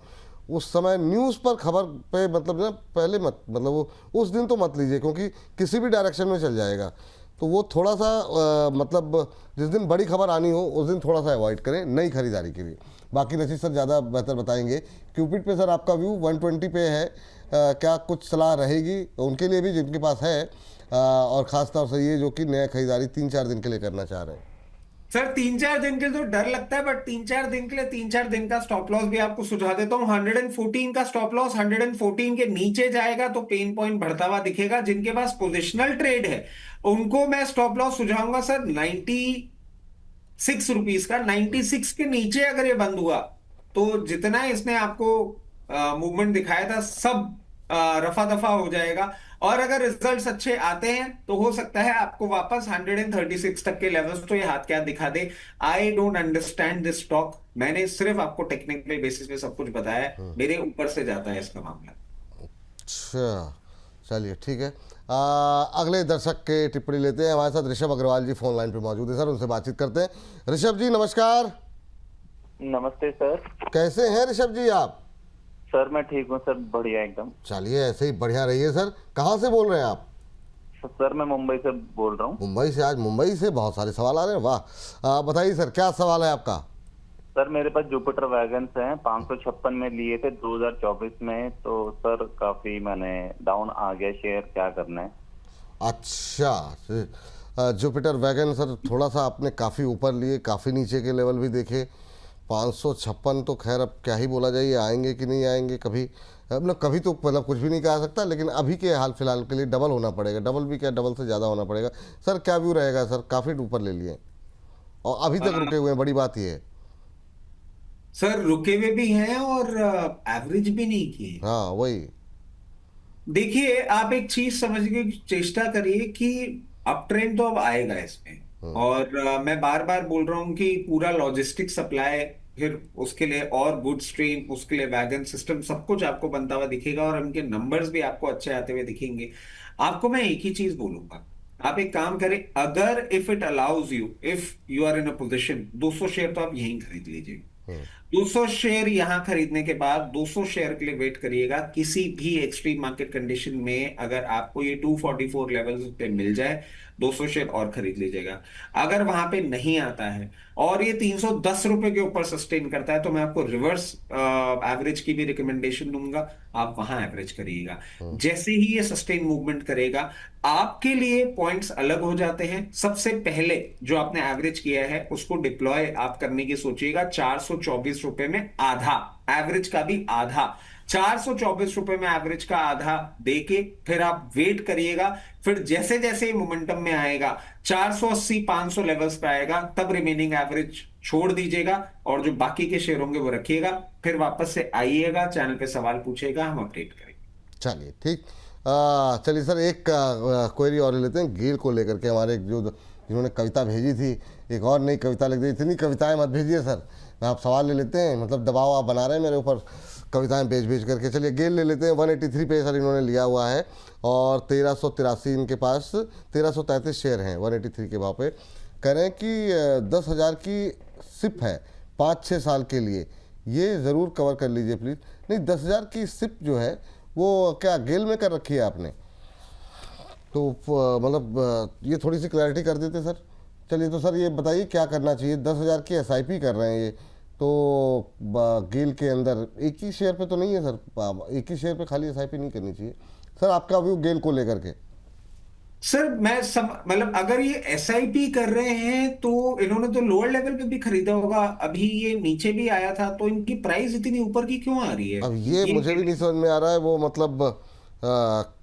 उस समय न्यूज़ पर खबर पे मतलब ना पहले मत मतलब वो उस दिन तो मत लीजिए, क्योंकि किसी भी डायरेक्शन में चल जाएगा। तो वो थोड़ा सा मतलब जिस दिन बड़ी खबर आनी हो उस दिन थोड़ा सा अवॉइड करें नई खरीदारी के लिए। बाकी रचित सर ज़्यादा बेहतर बताएंगे। क्यूपिड पे सर आपका व्यू 120 पे है, क्या कुछ सलाह रहेगी उनके लिए भी जिनके पास है, और ख़ासतौर से ये जो कि नया खरीदारी 3-4 दिन के लिए करना चाह रहे हैं? सर 3-4 दिन के लिए तो डर लगता है, बट 3-4 दिन के लिए 3-4 दिन का स्टॉप लॉस भी आपको सुझा देता हूं। 114 का स्टॉप लॉस, 114 के नीचे जाएगा तो पेन पॉइंट बढ़ता हुआ दिखेगा। जिनके पास पोजिशनल ट्रेड है उनको मैं स्टॉप लॉस सुझाऊंगा सर 96 रुपीस का। 96 के नीचे अगर ये बंद हुआ तो जितना इसने आपको मूवमेंट दिखाया था सब रफा दफा हो जाएगा। और अगर रिजल्ट्स अच्छे आते हैं तो हो सकता है आपको वापस 136 तक के लेवल्स तो ये हाथ क्या दिखा दे। I don't understand this stock, मैंने सिर्फ आपको टेक्निकल बेसिस पे सब कुछ बताया है, मेरे ऊपर से जाता है इसका मामला। अच्छा चलिए ठीक है। अगले दर्शक के टिप्पणी लेते हैं। हमारे साथ ऋषभ अग्रवाल जी फोन लाइन पे मौजूद है, सर उनसे बातचीत करते हैं। ऋषभ जी नमस्कार। नमस्ते सर। कैसे हैं ऋषभ जी आप? सर मैं ठीक हूँ सर, बढ़िया एकदम। चलिए ऐसे ही बढ़िया रहिए सर। कहाँ से बोल रहे हैं आप? सर मैं मुंबई से बोल रहा हूँ। मुंबई से? आज मुंबई से बहुत सारे सवाल आ रहे हैं, वाह। बताइए सर क्या सवाल है आपका? सर मेरे पास जुपिटर वैगन्स हैं, 556 में लिए थे 2024 में, तो सर काफी मैंने डाउन आ गया शेयर, क्या करना है? अच्छा जुपिटर वैगन सर थोड़ा सा आपने काफ़ी ऊपर लिए, काफ़ी नीचे के लेवल भी देखे। 556 तो खैर अब क्या ही बोला जाए, आएंगे कि नहीं आएंगे कभी, मतलब कभी तो मतलब कुछ भी नहीं कहा सकता, लेकिन अभी के हाल फिलहाल के लिए डबल होना पड़ेगा, डबल भी क्या डबल से ज़्यादा होना पड़ेगा। सर क्या व्यू रहेगा सर? काफ़ी ऊपर ले लिए और अभी तक रुके हुए हैं, बड़ी बात ये है। सर रुके हुए भी हैं और एवरेज भी नहीं किए। हाँ वही। देखिए आप एक चीज समझने की चेष्टा करिए कि अप ट्रेंड तो अब आएगा इसमें, और मैं बार बार बोल रहा हूं कि पूरा लॉजिस्टिक सप्लाई, फिर उसके लिए और गुड स्ट्रीम, उसके लिए वैगन सिस्टम, सब कुछ आपको बनता हुआ दिखेगा और उनके नंबर्स भी आपको अच्छे आते हुए दिखेंगे। आपको मैं एक ही चीज बोलूंगा, आप एक काम करें, अगर if it allows you, if you are in a position, 200 share तो आप यहीं खरीद लीजिए। 200 शेयर यहां खरीदने के बाद 200 शेयर के लिए वेट करिएगा। किसी भी एक्सट्रीम मार्केट कंडीशन में अगर आपको ये 244 लेवल्स पे मिल जाए 200 शेयर और खरीद लीजिएगा। अगर वहां पे नहीं आता है और ये 310 रुपए के ऊपर सस्टेन करता है तो मैं आपको रिवर्स एवरेज की भी रिकमेंडेशन दूंगा, आप वहां एवरेज करिएगा। जैसे ही ये सस्टेन मूवमेंट करेगा आपके लिए पॉइंट्स अलग हो जाते हैं। सबसे पहले जो आपने एवरेज किया है उसको डिप्लॉय आप करने की सोचिएगा 424 रुपए में आधा, एवरेज का भी आधा। 424 रुपए में एवरेज का आधा देके फिर आप वेट करिएगा। फिर जैसे जैसे मोमेंटम में आएगा 480-500 लेवल्स पे आएगा तब रिमेनिंग एवरेज छोड़ दीजिएगा और जो बाकी के शेयर होंगे वो रखिएगा। फिर वापस से आइएगा, चैनल पे सवाल पूछेगा, हम अपडेट करेंगे। चलिए ठीक। चलिए सर एक क्वेरी और लेते हैं गेल को लेकर के। हमारे जो जिन्होंने कविता भेजी थी, एक और नई कविता लिख दी। इतनी कविताएं मत भेजिए सर, आप सवाल ले लेते हैं, मतलब दबाव आप बना रहे हैं मेरे ऊपर कविताएं भेज करके। चलिए गेल ले लेते हैं। 183 पे सर इन्होंने लिया हुआ है और 1383 इनके पास 1333 शेयर हैं 183 के भाव पे। कह रहे हैं कि 10,000 की सिप है 5-6 साल के लिए, ये ज़रूर कवर कर लीजिए प्लीज़। नहीं 10,000 की सिप जो है वो क्या गेल में कर रखी है आपने? तो मतलब ये थोड़ी सी क्लैरिटी कर देते सर चलिए, तो सर ये बताइए क्या करना चाहिए? 10,000 की एसआईपी कर रहे हैं ये, तो गेल के अंदर एक ही शेयर पे तो नहीं है सर, एक ही शेयर पे खाली एसआईपी नहीं करनी चाहिए सर। आपका व्यू गेल को लेकर के? सर मैं मतलब अगर ये एसआईपी कर रहे हैं तो इन्होंने तो लोअर लेवल पे भी खरीदा होगा, अभी ये नीचे भी आया था, तो इनकी प्राइस इतनी ऊपर की क्यों आ रही है? अब ये मुझे भी नहीं समझ में आ रहा है। वो मतलब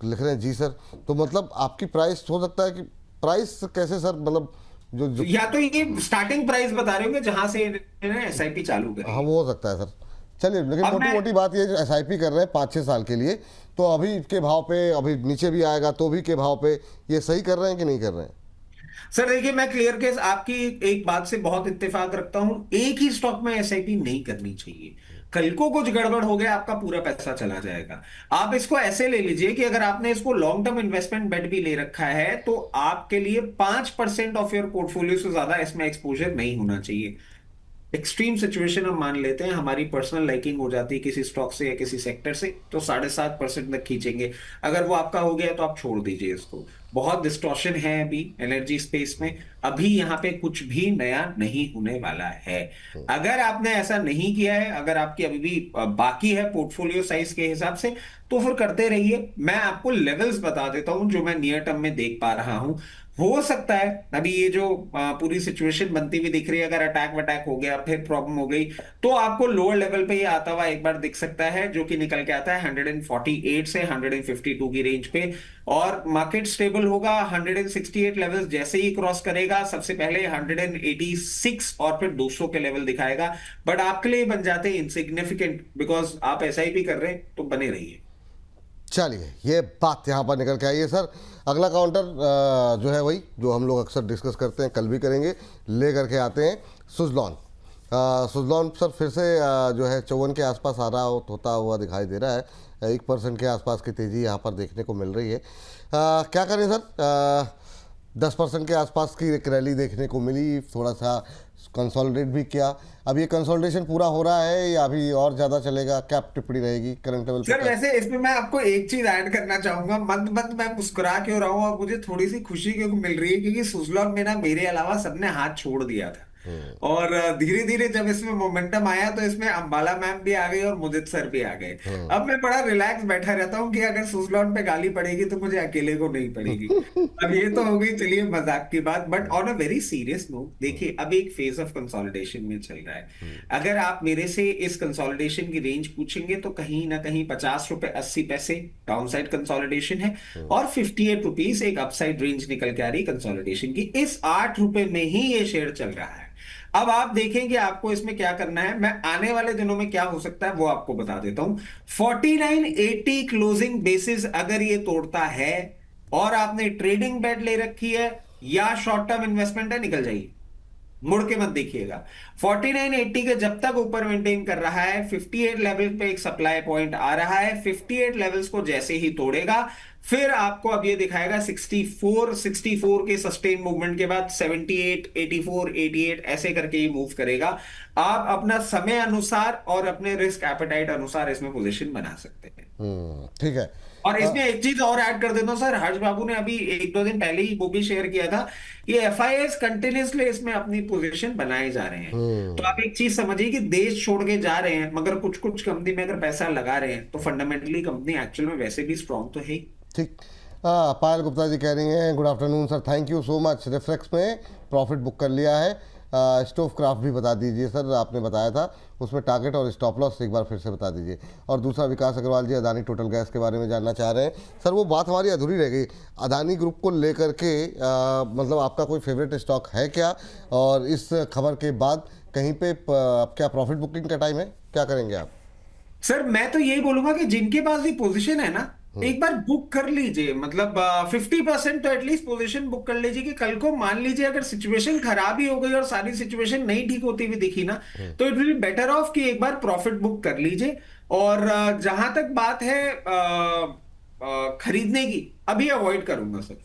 लिख रहे हैं जी सर, तो मतलब आपकी प्राइस हो सकता है कि प्राइस कैसे सर, मतलब जो या तो ये स्टार्टिंग प्राइस बता रहे होंगे जहां से इन्होंने एसआईपी चालू करी हाँ है। वो हो सकता है सर। चलिए, लेकिन अब मोटी मोटी बात ये जो एसआईपी कर रहे हैं 5-6 साल के लिए, तो अभी के भाव पे, अभी नीचे भी आएगा तो भी के भाव पे ये सही कर रहे हैं कि नहीं कर रहे हैं? सर देखिए, मैं क्लियर केस आपकी एक बात से बहुत इत्तेफाक रखता हूं, एक ही स्टॉक में एसआईपी नहीं करनी चाहिए। कल को कुछ गड़बड़ हो गया, आपका पूरा पैसा चला जाएगा। आप इसको ऐसे ले लीजिए कि अगर आपने इसको लॉन्ग टर्म इन्वेस्टमेंट बेट भी ले रखा है तो आपके लिए 5% ऑफ योर पोर्टफोलियो से ज्यादा इसमें एक्सपोजर नहीं होना चाहिए। एक्सट्रीम सिचुएशन हम मान लेते हैं, हमारी पर्सनल लाइकिंग हो जाती है किसी स्टॉक से या किसी सेक्टर से, तो 7.5% तक खींचेंगे। अगर वो आपका हो गया तो आप छोड़ दीजिए इसको। बहुत डिस्टॉर्शन है अभी एनर्जी स्पेस में, अभी यहाँ पे कुछ भी नया नहीं होने वाला है। अगर आपने ऐसा नहीं किया है, अगर आपकी अभी भी बाकी है पोर्टफोलियो साइज के हिसाब से, तो फिर करते रहिए। मैं आपको लेवल्स बता देता हूं जो मैं नियर टर्म में देख पा रहा हूं। हो सकता है अभी ये जो पूरी सिचुएशन बनती हुई दिख रही है, अगर अटैक वटैक हो गया, फिर प्रॉब्लम हो गई, तो आपको लोअर लेवल पे ये आता हुआ एक बार दिख सकता है, जो कि निकल के आता है 148 से 152 की रेंज पे। और मार्केट स्टेबल होगा 168 लेवल्स जैसे ही क्रॉस करेगा, सबसे पहले 186 और फिर 200 के लेवल दिखाएगा। बट आपके लिए बन जाते हैं इनसिग्निफिकेंट, बिकॉज आप एसआईपी कर रहे हैं, तो बने रहिए। चलिए, ये बात यहाँ पर निकल के आई है सर। अगला काउंटर जो है वही जो हम लोग अक्सर डिस्कस करते हैं, कल भी करेंगे, ले करके आते हैं सुज़लॉन। सुज़लॉन सर फिर से जो है 54 के आसपास आ रहा होता हुआ दिखाई दे रहा है। 1% के आसपास की तेज़ी यहाँ पर देखने को मिल रही है। क्या करें सर? 10% के आसपास की एक रैली देखने को मिली, थोड़ा सा कंसोलिडेट भी किया। अब ये कंसोलिडेशन पूरा हो रहा है या अभी और ज़्यादा चलेगा? क्या टिप्पणी रहेगी करंट लेवल सर वैसे इसमें मैं आपको एक चीज ऐड करना चाहूंगा। मंद मंद मैं मुस्कुरा क्यों रहा हूं और मुझे थोड़ी सी खुशी क्यों मिल रही है, क्योंकि सुज़लॉन में ना मेरे अलावा सबने हाथ छोड़ दिया था। और धीरे धीरे जब इसमें मोमेंटम आया तो इसमें अंबाला मैम भी आ गई और मुदित सर भी आ गए। अब मैं बड़ा रिलैक्स बैठा रहता हूँ कि अगर सुज़लॉन पे गाली पड़ेगी तो मुझे अकेले को नहीं पड़ेगी। अब ये तो हो गई चलिए मजाक की बात, but on a very serious note देखिए, अब एक फेज ऑफ कंसोलिडेशन में चल रहा है। अगर आप मेरे से इस कंसोलिडेशन की रेंज पूछेंगे तो कहीं ना कहीं 50 रुपए 80 पैसे डाउन साइड कंसोलिडेशन है और 58 रुपीज एक अपसाइड रेंज निकल के आ रही कंसोलिडेशन की। इस 8 रुपए में ही ये शेयर चल रहा है। अब आप देखें कि आपको इसमें क्या करना है। मैं आने वाले दिनों में क्या हो सकता है वो आपको बता देता हूं। 4980 क्लोजिंग बेसिस अगर ये तोड़ता है और आपने ट्रेडिंग बेट ले रखी है या शॉर्ट टर्म इन्वेस्टमेंट है, निकल जाइए, मुड़ के मत देखिएगा। 4980 के जब तक ऊपर मेंटेन कर रहा है, 58 लेवल पे एक सप्लाई पॉइंट आ रहा है, 58 लेवल्स को जैसे ही तोड़ेगा फिर आपको अब ये दिखाएगा 64 के सस्टेन मूवमेंट के बाद 78, 84, 88 ऐसे करके ये मूव करेगा। आप अपना समय अनुसार और अपने रिस्क एपेटाइट अनुसार इसमें पोजीशन बना सकते हैं। ठीक है। और इसमें एक चीज और ऐड कर देता हूं सर, हर्ष बाबू ने अभी 1-2 दिन पहले ही वो भी शेयर किया था कि एफआईएस कंटिन्यूसली इसमें अपनी पोजीशन बनाए जा रहे हैं। तो आप एक चीज समझिए कि देश छोड़ के जा रहे हैं, मगर कुछ कुछ कंपनी में अगर पैसा लगा रहे हैं तो फंडामेंटली कंपनी एक्चुअल में वैसे भी स्ट्रांग तो है ही। ठीक। पायल गुप्ता जी कह रही हैं good afternoon sir, thank you so much. Reflex में प्रॉफिट बुक कर लिया है। स्टोव क्राफ्ट भी बता दीजिए सर, आपने बताया था उसमें टारगेट और स्टॉप लॉस एक बार फिर से बता दीजिए। और दूसरा, विकास अग्रवाल जी अदानी टोटल गैस के बारे में जानना चाह रहे हैं सर। वो बात हमारी अधूरी रह गई, अदानी ग्रुप को लेकर के मतलब आपका कोई फेवरेट स्टॉक है क्या? और इस खबर के बाद कहीं पे क्या प्रॉफिट बुकिंग का टाइम है, क्या करेंगे आप? सर मैं तो यही बोलूंगा कि जिनके पास भी पोजीशन है ना, एक बार बुक कर लीजिए। मतलब 50% तो एटलीस्ट पोजीशन बुक कर लीजिए कि कल को मान लीजिए अगर सिचुएशन खराब ही हो गई और सारी सिचुएशन नहीं ठीक होती हुई दिखी ना, तो it will be better of कि एक बार प्रॉफिट बुक कर लीजिए। और जहां तक बात है खरीदने की, अभी अवॉइड करूंगा सर।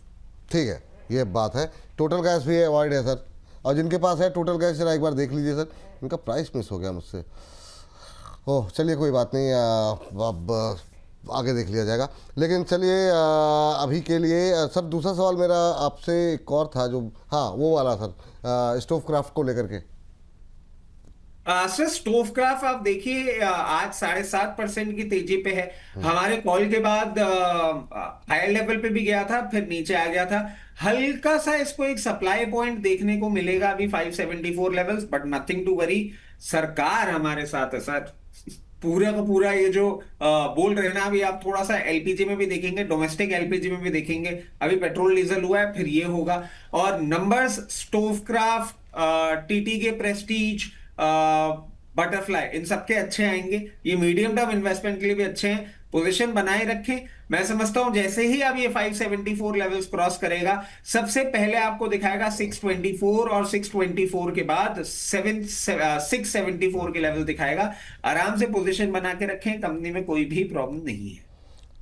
ठीक है, ये बात है। टोटल गैस भी अवॉइड है सर। और जिनके पास है टोटल गैस जरा एक बार देख लीजिए सर, इनका प्राइस मिस हो गया मुझसे। ओह चलिए कोई बात नहीं। अब आगे देख लिया जाएगा। लेकिन चलिए अभी के लिए सर दूसरा सवाल मेरा आपसे एक और था जो, हाँ वो वाला सर, स्टोव क्राफ्ट को लेकर के। सर स्टोवक्राफ्ट आप देखिए आज 7.5% की तेजी पे है। हमारे कॉल के बाद हायर लेवल पे भी गया था, फिर नीचे आ गया था। हल्का सा इसको एक सप्लाई पॉइंट देखने को मिलेगा अभी 574 levels, but nothing to worry. सरकार हमारे साथ है सर, पूरा का पूरा ये जो बोल रहे हैं ना, अभी आप थोड़ा सा एलपीजी में भी देखेंगे, डोमेस्टिक एलपीजी में भी देखेंगे, अभी पेट्रोल डीजल हुआ है, फिर ये होगा। और नंबर्स स्टोवक्राफ्ट, टीटी के प्रेस्टीज, बटरफ्लाई, इन सबके अच्छे आएंगे। ये मीडियम टर्म इन्वेस्टमेंट के लिए भी अच्छे हैं। पोजीशन बनाए रखें। मैं समझता हूं जैसे ही अब ये 574 लेवल्स क्रॉस करेगा, सबसे पहले आपको दिखाएगा 624, और 624 के बाद 674 के लेवल दिखाएगा। आराम से पोजीशन बना के रखें, कंपनी में कोई भी प्रॉब्लम नहीं है।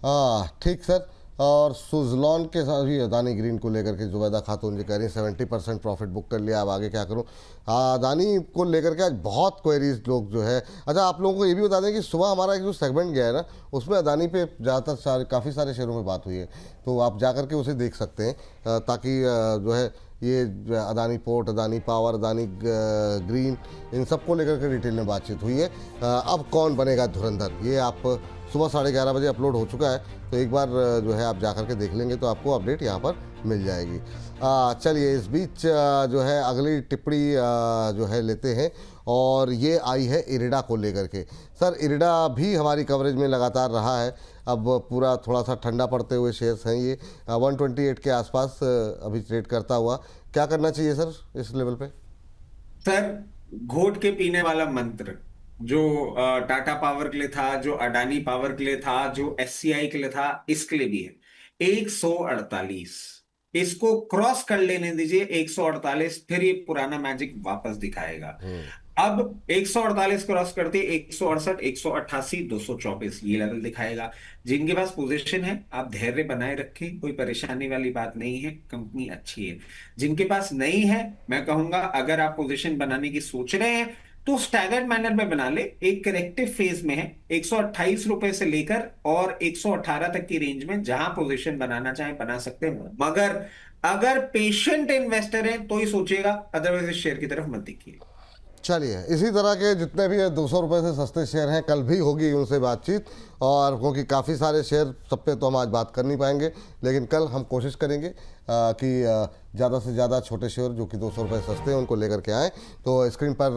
हाँ ठीक सर। और सुजलॉन के साथ भी अदानी ग्रीन को लेकर के जुबैदा खातून जी कह रही हैं 70% प्रॉफिट बुक कर लिया, अब आगे क्या करूं। अदानी को लेकर के आज बहुत क्वेरीज लोग जो है। अच्छा आप लोगों को ये भी बता दें कि सुबह हमारा एक जो सेगमेंट गया है ना, उसमें अदानी पे ज़्यादातर काफ़ी सारे शेयरों में बात हुई है, तो आप जा कर के उसे देख सकते हैं, ताकि जो है ये Adani port, Adani power, Adani green, इन सब को लेकर के डिटेल में बातचीत हुई है। अब कौन बनेगा धुरंधर, ये आप सुबह 11:30 बजे अपलोड हो चुका है, तो एक बार जो है आप जाकर के देख लेंगे तो आपको अपडेट यहाँ पर मिल जाएगी। चलिए इस बीच जो है अगली टिप्पणी जो है लेते हैं, और ये आई है इरिडा को लेकर के। सर इरिडा भी हमारी कवरेज में लगातार रहा है, अब पूरा थोड़ा सा ठंडा पड़ते हुए शेयर्स हैं ये, 128 के आसपास अभी ट्रेड करता हुआ। क्या करना चाहिए सर इस लेवल पे? सर घोट के पीने वाला मंत्र जो टाटा पावर के लिए था, जो अडानी पावर के लिए था, जो एससीआई के लिए था, इसके लिए भी है 148। इसको क्रॉस कर लेने दीजिए 148, फिर ये पुराना मैजिक वापस दिखाएगा। अब 148 क्रॉस करते 168, 188, 224 ये लेवल दिखाएगा। जिनके पास पोजीशन है आप धैर्य बनाए रखें, कोई परेशानी वाली बात नहीं है, कंपनी अच्छी है। जिनके पास नहीं है, मैं कहूंगा अगर आप पोजीशन बनाने की सोच रहे हैं तो स्टैगर्ड मैनर में बना ले। एक करेक्टिव फेज में है, 128 रुपए से लेकर और 118 तक की रेंज में जहां पोजीशन बनाना चाहे बना सकते हैं, मगर अगर पेशेंट इन्वेस्टर है तो ही सोचेगा, अदरवाइज इस शेयर की तरफ मत देखिए। चलिए इसी तरह के जितने भी 200 रुपये से सस्ते शेयर हैं, कल भी होगी उनसे बातचीत, और क्योंकि काफ़ी सारे शेयर सब पे तो हम आज बात कर नहीं पाएंगे, लेकिन कल हम कोशिश करेंगे कि ज़्यादा से ज़्यादा छोटे शेयर जो कि 200 रुपये सस्ते हैं उनको लेकर के आएँ। तो स्क्रीन पर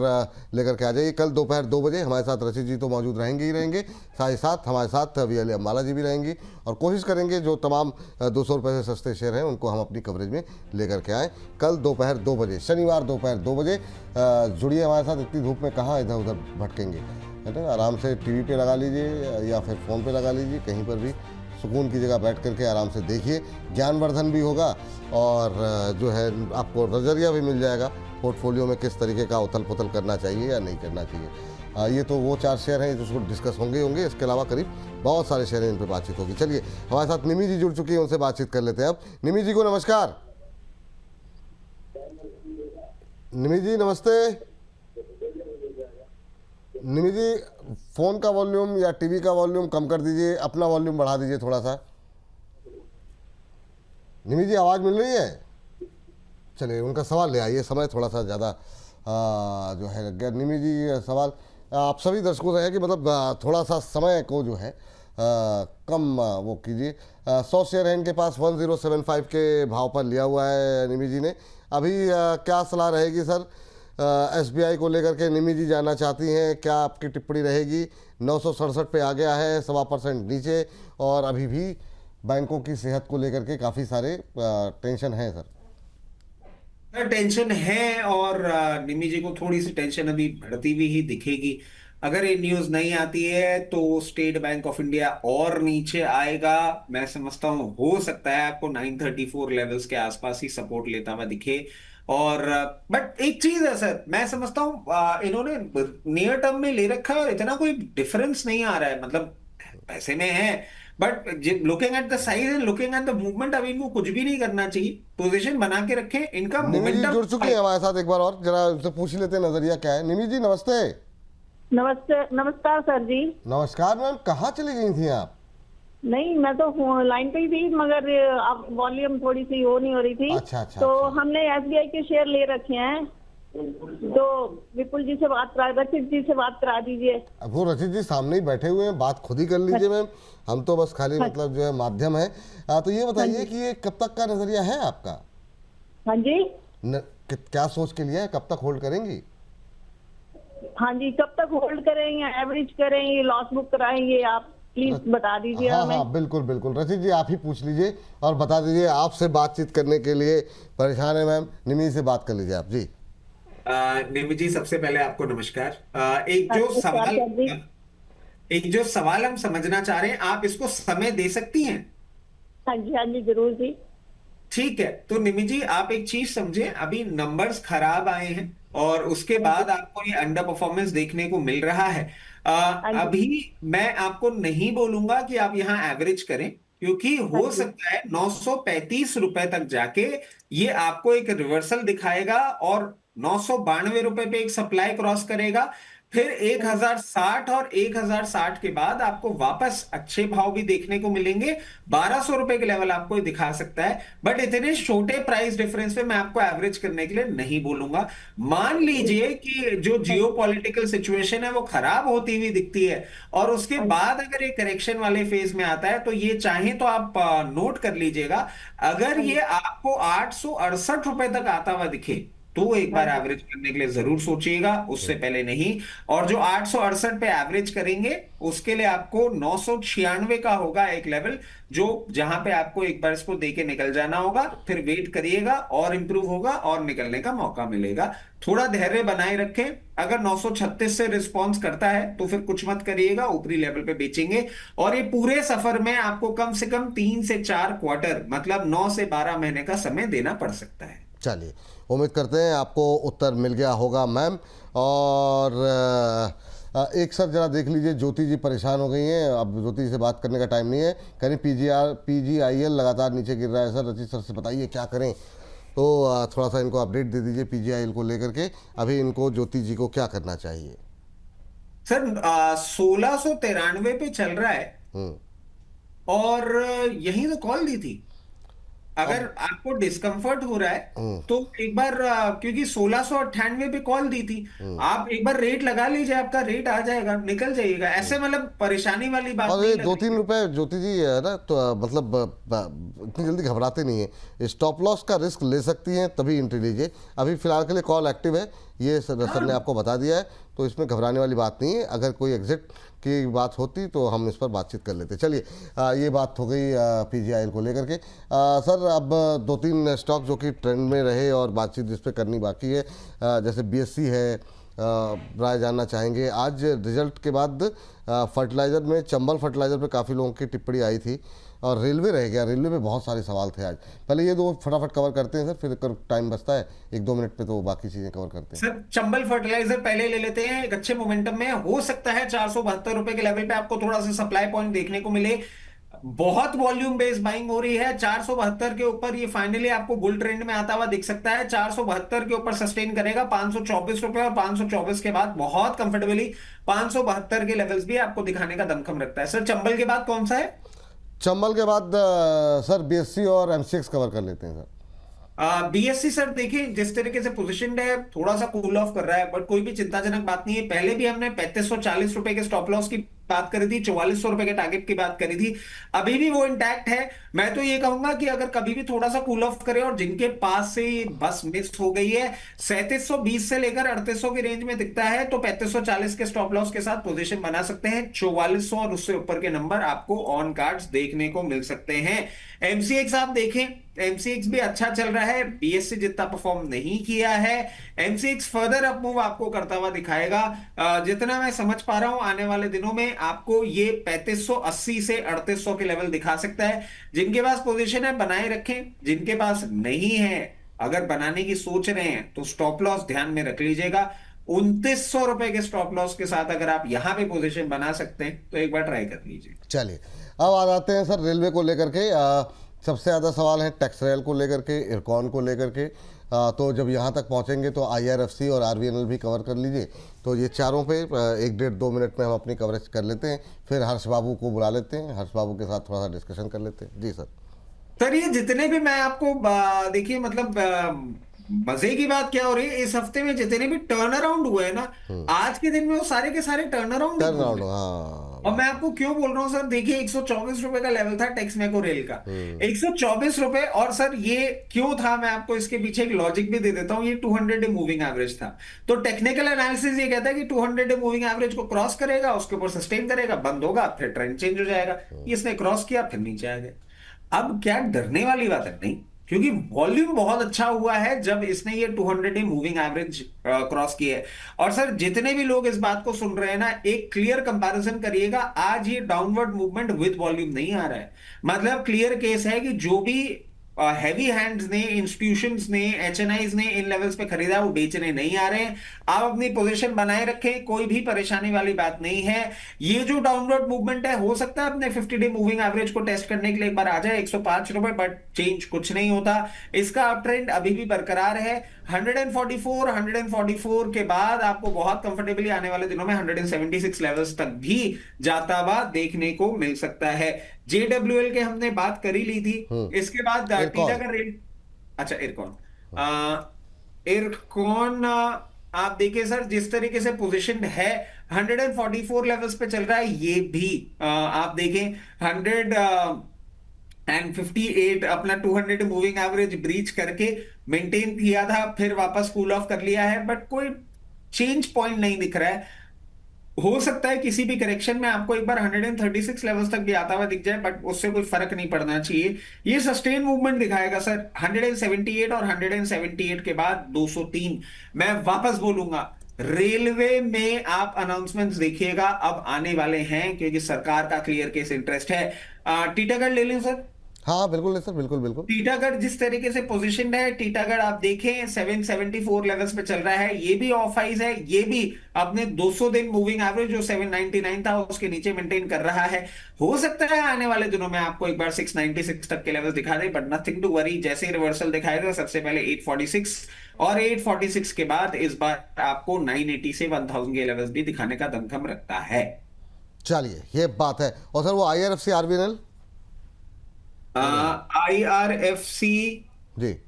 लेकर के आ जाइए। कल दोपहर 2 बजे हमारे साथ रचित जी तो मौजूद रहेंगे ही रहेंगे, साथ ही साथ हमारे साथ वीएल अम्बाला जी भी रहेंगी, और कोशिश करेंगे जो तमाम 200 रुपये से सस्ते शेयर हैं उनको हम अपनी कवरेज में लेकर के आएँ। कल दोपहर 2 बजे, शनिवार दोपहर 2 बजे जुड़िए हमारे साथ। इतनी धूप में कहाँ इधर उधर भटकेंगे, है ना। आराम से टीवी पे लगा लीजिए या फिर फ़ोन पे लगा लीजिए, कहीं पर भी सुकून की जगह बैठ करके आराम से देखिए। ज्ञानवर्धन भी होगा, और जो है आपको नज़रिया भी मिल जाएगा पोर्टफोलियो में किस तरीके का उथल पुथल करना चाहिए या नहीं करना चाहिए। ये तो वो 4 शेयर हैं जिसको डिस्कस होंगे। इसके अलावा करीब बहुत सारे शेयर हैं, इन पर बातचीत होगी। चलिए हमारे साथ निमी जी जुड़ चुकी है, उनसे बातचीत कर लेते हैं। अब निमी जी को नमस्कार। निमी जी नमस्ते। निमी जी फ़ोन का वॉल्यूम या टीवी का वॉल्यूम कम कर दीजिए, अपना वॉल्यूम बढ़ा दीजिए थोड़ा सा। निमी जी आवाज़ मिल रही है? चलिए उनका सवाल ले आइए, समय थोड़ा सा ज़्यादा जो है लग गया। निमी जी सवाल आप सभी दर्शकों से है कि मतलब थोड़ा सा समय को जो है कम वो कीजिए। 100 शेयर है इनके पास, 1075 के भाव पर लिया हुआ है निमी जी ने। अभी क्या सलाह रहेगी सर एसबीआई को लेकर के? निमी जी जानना चाहती हैं क्या आपकी टिप्पणी रहेगी? 967 पे आ गया है, 1.25% नीचे, और अभी भी बैंकों की सेहत को लेकर के काफ़ी सारे टेंशन है सर। टेंशन है, और निमी जी को थोड़ी सी टेंशन अभी बढ़ती हुई ही दिखेगी। अगर ये न्यूज नहीं आती है तो स्टेट बैंक ऑफ इंडिया और नीचे आएगा। मैं समझता हूं हो सकता है आपको 934 लेवल्स के आसपास ही सपोर्ट लेता हुआ दिखे। और बट एक चीज है सर, मैं समझता हूं इन्होंने नियर टर्म में ले रखा है, इतना कोई डिफरेंस नहीं आ रहा है, मतलब पैसे में है, but looking at the size and looking at the movement अभी इनको कुछ भी नहीं करना चाहिए। पोजीशन बना के रखें, इनका मोमेंटम जुड़ चुके हैं हमारे साथ। एक बार और जरा उनसे पूछ लेते हैं नजरिया क्या है। निमी जी नमस्ते। नमस्ते, नमस्कार सर जी। नमस्कार मैम, कहाँ चली गई थी आप? नहीं, मैं तो लाइन पे ही थी, मगर अब वॉल्यूम थोड़ी सी वो नहीं हो रही थी। अच्छा, अच्छा, तो अच्छा। हमने एसबीआई के शेयर ले रखे हैं, तो विपुल जी से बात करा, रचित जी से बात करा दीजिए। अब वो रचित जी सामने ही बैठे हुए हैं, बात खुद ही कर लीजिए मैम, हम तो बस खाली मतलब जो है माध्यम है। तो ये बताइए कि ये कब तक का नजरिया है आपका? हाँ जी। क्या सोच के लिया है, कब तक होल्ड करेंगी? हाँ जी, कब तक होल्ड करेंगे, एवरेज करेंगे, लॉस बुक कराएंगे, आप प्लीज बता दीजिए हाँ हमें। हाँ, बिल्कुल बिल्कुल रचित जी, आप ही पूछ लीजिए और बता दीजिए। आपसे बातचीत करने के लिए परेशान है मैम, निमी से बात कर लीजिए आप जी। निमि जी, सबसे पहले आपको नमस्कार। नमस्कार सर जी। एक जो सवाल हम समझना चाह रहे हैं, आप इसको समय दे सकती हैं? हाँ जी, हाँ जी, जरूर जी। ठीक है, तो निमि जी आप एक चीज समझे, अभी नंबर्स खराब आए हैं और उसके बाद आपको ये अंडर परफॉर्मेंस देखने को मिल रहा है। हाँ जी। अभी मैं आपको नहीं बोलूंगा कि आप यहाँ एवरेज करें, क्योंकि हाँ हो जी। सकता है 935 रुपए तक जाके ये आपको एक रिवर्सल दिखाएगा और 992 रुपए पे एक सप्लाई क्रॉस करेगा। फिर 1060 और 1060 के बाद आपको वापस अच्छे भाव भी देखने को मिलेंगे। 1200 रुपए के लेवल आपको ये दिखा सकता है, बट इतने छोटे प्राइस डिफरेंस पे मैं आपको एवरेज करने के लिए नहीं बोलूंगा। मान लीजिए कि जो जियो पॉलिटिकल सिचुएशन है वो खराब होती हुई दिखती है और उसके बाद अगर ये करेक्शन वाले फेज में आता है, तो ये चाहे तो आप नोट कर लीजिएगा, अगर ये आपको 868 रुपए तक आता हुआ दिखे तो एक बार एवरेज करने के लिए जरूर सोचिएगा, उससे पहले नहीं। और जो 868 पे एवरेज करेंगे उसके लिए आपको 996 का होगा एक लेवल, जो जहां पे आपको एक बार इसको देके निकल जाना होगा। फिर वेट करिएगा और इंप्रूव होगा और निकलने का मौका मिलेगा। थोड़ा धैर्य बनाए रखें, अगर 936 से रिस्पॉन्स करता है तो फिर कुछ मत करिएगा, ऊपरी लेवल पे बेचेंगे। और ये पूरे सफर में आपको कम से कम 3 से 4 क्वार्टर, मतलब 9 से 12 महीने का समय देना पड़ सकता है। चलिए, उम्मीद करते हैं आपको उत्तर मिल गया होगा मैम। और एक सर जरा देख लीजिए, ज्योति जी परेशान हो गई हैं, अब ज्योति जी से बात करने का टाइम नहीं है। कहीं PGIL लगातार नीचे गिर रहा है सर, रचित सर से बताइए क्या करें। तो थोड़ा सा इनको अपडेट दे दीजिए PGIL को लेकर के, अभी इनको ज्योति जी को क्या करना चाहिए? सर 1693 पे चल रहा है और यहीं तो कॉल दी थी। अगर आपको डिस्कंफर्ट हो रहा है तो एक बार, क्योंकि 1698 पे कॉल दी थी, आप एक बार रेट लगा लीजिए, आपका रेट आ जाएगा, निकल जाइएगा। ऐसे मतलब परेशानी वाली बात और नहीं ये लग 2-3 रही। रुपए ज्योति जी है ना, तो मतलब इतनी जल्दी घबराते नहीं है, स्टॉप लॉस का रिस्क ले सकती हैं, तभी एंट्री लीजिए। अभी फिलहाल के लिए कॉल एक्टिव है, ये सर ने आपको बता दिया है, तो इसमें घबराने वाली बात नहीं है। अगर कोई एग्जिट की बात होती तो हम इस पर बातचीत कर लेते। चलिए, ये बात हो गई PGIL को लेकर के। सर, अब 2-3 स्टॉक जो कि ट्रेंड में रहे और बातचीत जिस पे करनी बाकी है, जैसे BSC है, राय जानना चाहेंगे। आज रिजल्ट के बाद फर्टिलाइज़र में, चंबल फर्टिलाइज़र पे काफ़ी लोगों की टिप्पणी आई थी, और रेलवे रह गया, रेलवे पे बहुत सारे सवाल थे आज। पहले ये दो फटाफट कवर करते हैं सर, फिर टाइम बचता है 1-2 मिनट पे तो बाकी चीज़ें कवर करते हैं। सर चंबल फर्टिलाइजर पहले ले लेते हैं, एक अच्छे मोमेंटम में हो सकता है 472 रुपए के लेवल पे आपको थोड़ा सा सप्लाई पॉइंट देखने को मिले। बहुत वॉल्यूम बेस्ड बाइंग हो रही है, 472 के ऊपर ये फाइनली आपको बुल ट्रेंड में आता हुआ दिख सकता है। 472 के ऊपर सस्टेन करेगा 524 रुपए, और 524 के बाद बहुत कंफर्टेबली 572 के लेवल्स भी आपको दिखाने का दमखम रखता है। सर चंबल के बाद कौन सा है? चंबल के बाद सर BSC और MCX कवर कर लेते हैं सर। BSC सर देखिए, जिस तरीके से पोजिशन है थोड़ा सा कूल ऑफ कर रहा है, बट कोई भी चिंताजनक बात नहीं है। पहले भी हमने 3540 रुपए के स्टॉप लॉस की बात करी थी, 4400 रुपए के टारगेट की बात करी थी, अभी भी वो इंटैक्ट है। मैं तो ये कहूंगा कि अगर कभी भी थोड़ा सा कूल ऑफ करे, और जिनके पास से बस मिस हो गई है, 3720 से लेकर 3800 की रेंज में दिखता है, तो 3540 के स्टॉप लॉस के साथ पोजीशन बना सकते हैं। 4400 और उससे ऊपर के नंबर आपको ऑन कार्ड्स देखने को मिल सकते हैं। MCX आप देखें, MCX भी अच्छा चल रहा है, BSC जितना परफॉर्म नहीं किया है। MCX फर्दर अप मूव आपको करता हुआ दिखाएगा। जितना मैं समझ पा रहा हूं, आने वाले दिनों में आपको ये 3580 से 3800 के लेवल दिखा सकता है। जिनके पास पोजीशन है बनाए रखें, जिनके पास नहीं है, अगर बनाने की सोच रहे हैं तो स्टॉप लॉस ध्यान में रख लीजिएगा। 2900 रुपए के स्टॉप लॉस के साथ अगर आप यहां पे पोजीशन बना सकते हैं तो एक बार ट्राई कर लीजिए। चलिए, अब आ जाते हैं सर रेलवे को लेकर के। सबसे ज़्यादा सवाल है टेक्सरेल को लेकर के, इरकॉन को लेकर के। तो जब यहाँ तक पहुँचेंगे तो IRFC और RVNL भी कवर कर लीजिए। तो ये चारों पे 1-1.5-2 मिनट में हम अपनी कवरेज कर लेते हैं, फिर हर्ष बाबू को बुला लेते हैं, हर्ष बाबू के साथ थोड़ा सा डिस्कशन कर लेते हैं। जी सर। ये जितने भी मैं आपको देखिए मतलब मजे की बात क्या हो रही है, इस हफ्ते में जितने भी टर्न अराउंड हुए हैं ना, आज के दिन में वो सारे के सारे टर्न अराउंड। हाँ। और मैं आपको क्यों बोल रहा हूँ सर, देखिए 124 रुपए का लेवल था टेक्समेको रेल का, 124 रुपए। और सर ये क्यों था, मैं आपको इसके पीछे एक लॉजिक भी दे देता हूँ। ये 200 डे मूविंग एवरेज था, तो टेक्निकल एनालिसिस ये कहता है कि 200 डे मूविंग एवरेज को क्रॉस करेगा, उसके ऊपर सस्टेन करेगा, बंद होगा, फिर ट्रेंड चेंज हो जाएगा। इसने क्रॉस किया, फिर नीचे आ गया। अब क्या डरने वाली बात है? नहीं, क्योंकि वॉल्यूम बहुत अच्छा हुआ है जब इसने ये 200 डे मूविंग एवरेज क्रॉस की है। और सर जितने भी लोग इस बात को सुन रहे हैं ना, एक क्लियर कंपैरिजन करिएगा। आज ये डाउनवर्ड मूवमेंट विद वॉल्यूम नहीं आ रहा है, मतलब क्लियर केस है कि जो भी हैवी हैंड्स ने, इंस्टीट्यूशंस ने, HNIs ने इन लेवल्स पे खरीदा, वो बेचने नहीं आ रहे हैं। आप अपनी पोजीशन बनाए रखें, कोई भी परेशानी वाली बात नहीं है। ये जो डाउनवर्ड मूवमेंट है, हो सकता है अपने 50 डे मूविंग एवरेज को टेस्ट करने के लिए एक बार आ जाए 105 रुपए, बट चेंज कुछ नहीं होता। इसका अप ट्रेंड अभी भी बरकरार है। 144 के बाद आपको बहुत कंफर्टेबली आने वाले दिनों में 176 लेवल्स तक भी जाता हुआ देखने को मिल सकता है। JWL के हमने बात कर ही ली थी। इसके बाद टीटागढ़ रेल, अच्छा इरकॉन आप देखिए सर, जिस तरीके से पोजीशन है 144 लेवल्स पे चल रहा है। ये भी आप देखें 158 अपना 200 मूविंग एवरेज ब्रीच करके मेंटेन किया था, फिर वापस कूल ऑफ कर लिया है, बट कोई चेंज पॉइंट नहीं दिख रहा है। हो सकता है किसी भी करेक्शन में आपको एक बार 136 लेवल्स तक भी आता हुआ दिख जाए, बट उससे कोई फर्क नहीं पड़ना चाहिए। ये सस्टेन मूवमेंट दिखाएगा सर 178 और 178 के बाद 203। मैं वापस बोलूंगा, रेलवे में आप अनाउंसमेंट्स देखिएगा अब आने वाले हैं, क्योंकि सरकार का क्लियर केस इंटरेस्ट है। टीटागढ़ ले लें सर। हाँ बिल्कुल सर, बिल्कुल बिल्कुल। टीटागढ़ जिस तरीके से पोजीशन है, टीटागढ़ आप देखें 774 लेवल्स पे चल रहा है। ये भी ऑफ हाइज है, ये भी अपने 200 दिन मूविंग एवरेज जो 799 था उसके नीचे मेंटेन कर रहा है। हो सकता है आने वाले दिनों में आपको एक बार 696 तक के लेवल्स दिखा दे, बट नथिंग टू वरी। जैसे ही रिवर्सल दिखाएगा, सबसे पहले 846 और 846 के बाद इस बार आपको 980 से 1000 के लेवल्स भी दिखाने का दमखम रखता है। चलिए, ये बात है। और सर वो IRFC RVNL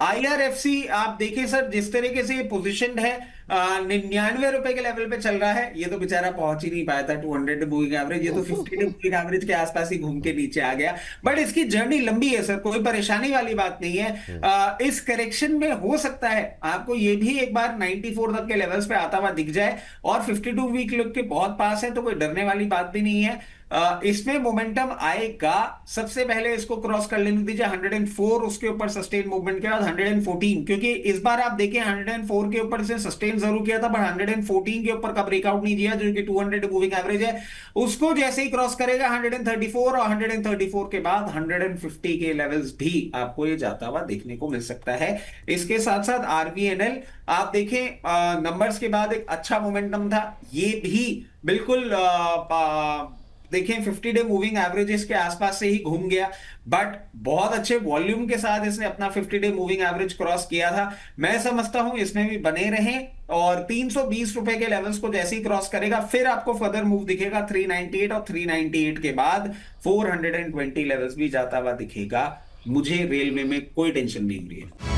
IRFC आप देखिए सर, जिस तरीके से ये पोजीशन है 99 रुपए के लेवल पे चल रहा है। ये तो बेचारा पहुंच ही नहीं पाया था 200 मूविंग एवरेज, ये तो 50 मूविंग एवरेज के आसपास ही घूम के नीचे आ गया। बट इसकी जर्नी लंबी है सर, कोई परेशानी वाली बात नहीं है। इस करेक्शन में हो सकता है आपको ये भी एक बार 94 तक के लेवल्स पे आता हुआ दिख जाए, और 52 वीक लुक के बहुत पास है, तो कोई डरने वाली बात भी नहीं है। इसमें मोमेंटम आएगा। सबसे पहले इसको क्रॉस कर लेने दीजिए 104, उसके ऊपर सस्टेन मूवमेंट के बाद 114, क्योंकि इस बार आप देखें 104 के ऊपर से सस्टेन जरूर किया था, बट 114 के ऊपर का ब्रेकआउट नहीं दिया, जो कि 200 मूविंग एवरेज है। उसको जैसे ही क्रॉस करेगा 134, और 134 के बाद 150 के लेवल्स भी आपको ये जाता हुआ देखने को मिल सकता है। इसके साथ साथ RVNL आप देखें नंबर्स के बाद एक अच्छा मोमेंटम था, ये भी बिल्कुल देखें 50 डे मूविंग एवरेजेस के आसपास से ही घूम गया, बट बहुत अच्छे वॉल्यूम के साथ इसने अपना 50 डे मूविंग एवरेज क्रॉस किया था। मैं समझता हूं इसमें भी बने रहें, और 320 रुपए के लेवल्स को जैसे ही क्रॉस करेगा, फिर आपको फर्दर मूव दिखेगा 398, और 398 के बाद 420 लेवल्स भी जाता हुआ दिखेगा। मुझे रेलवे में कोई टेंशन नहीं हो रही है।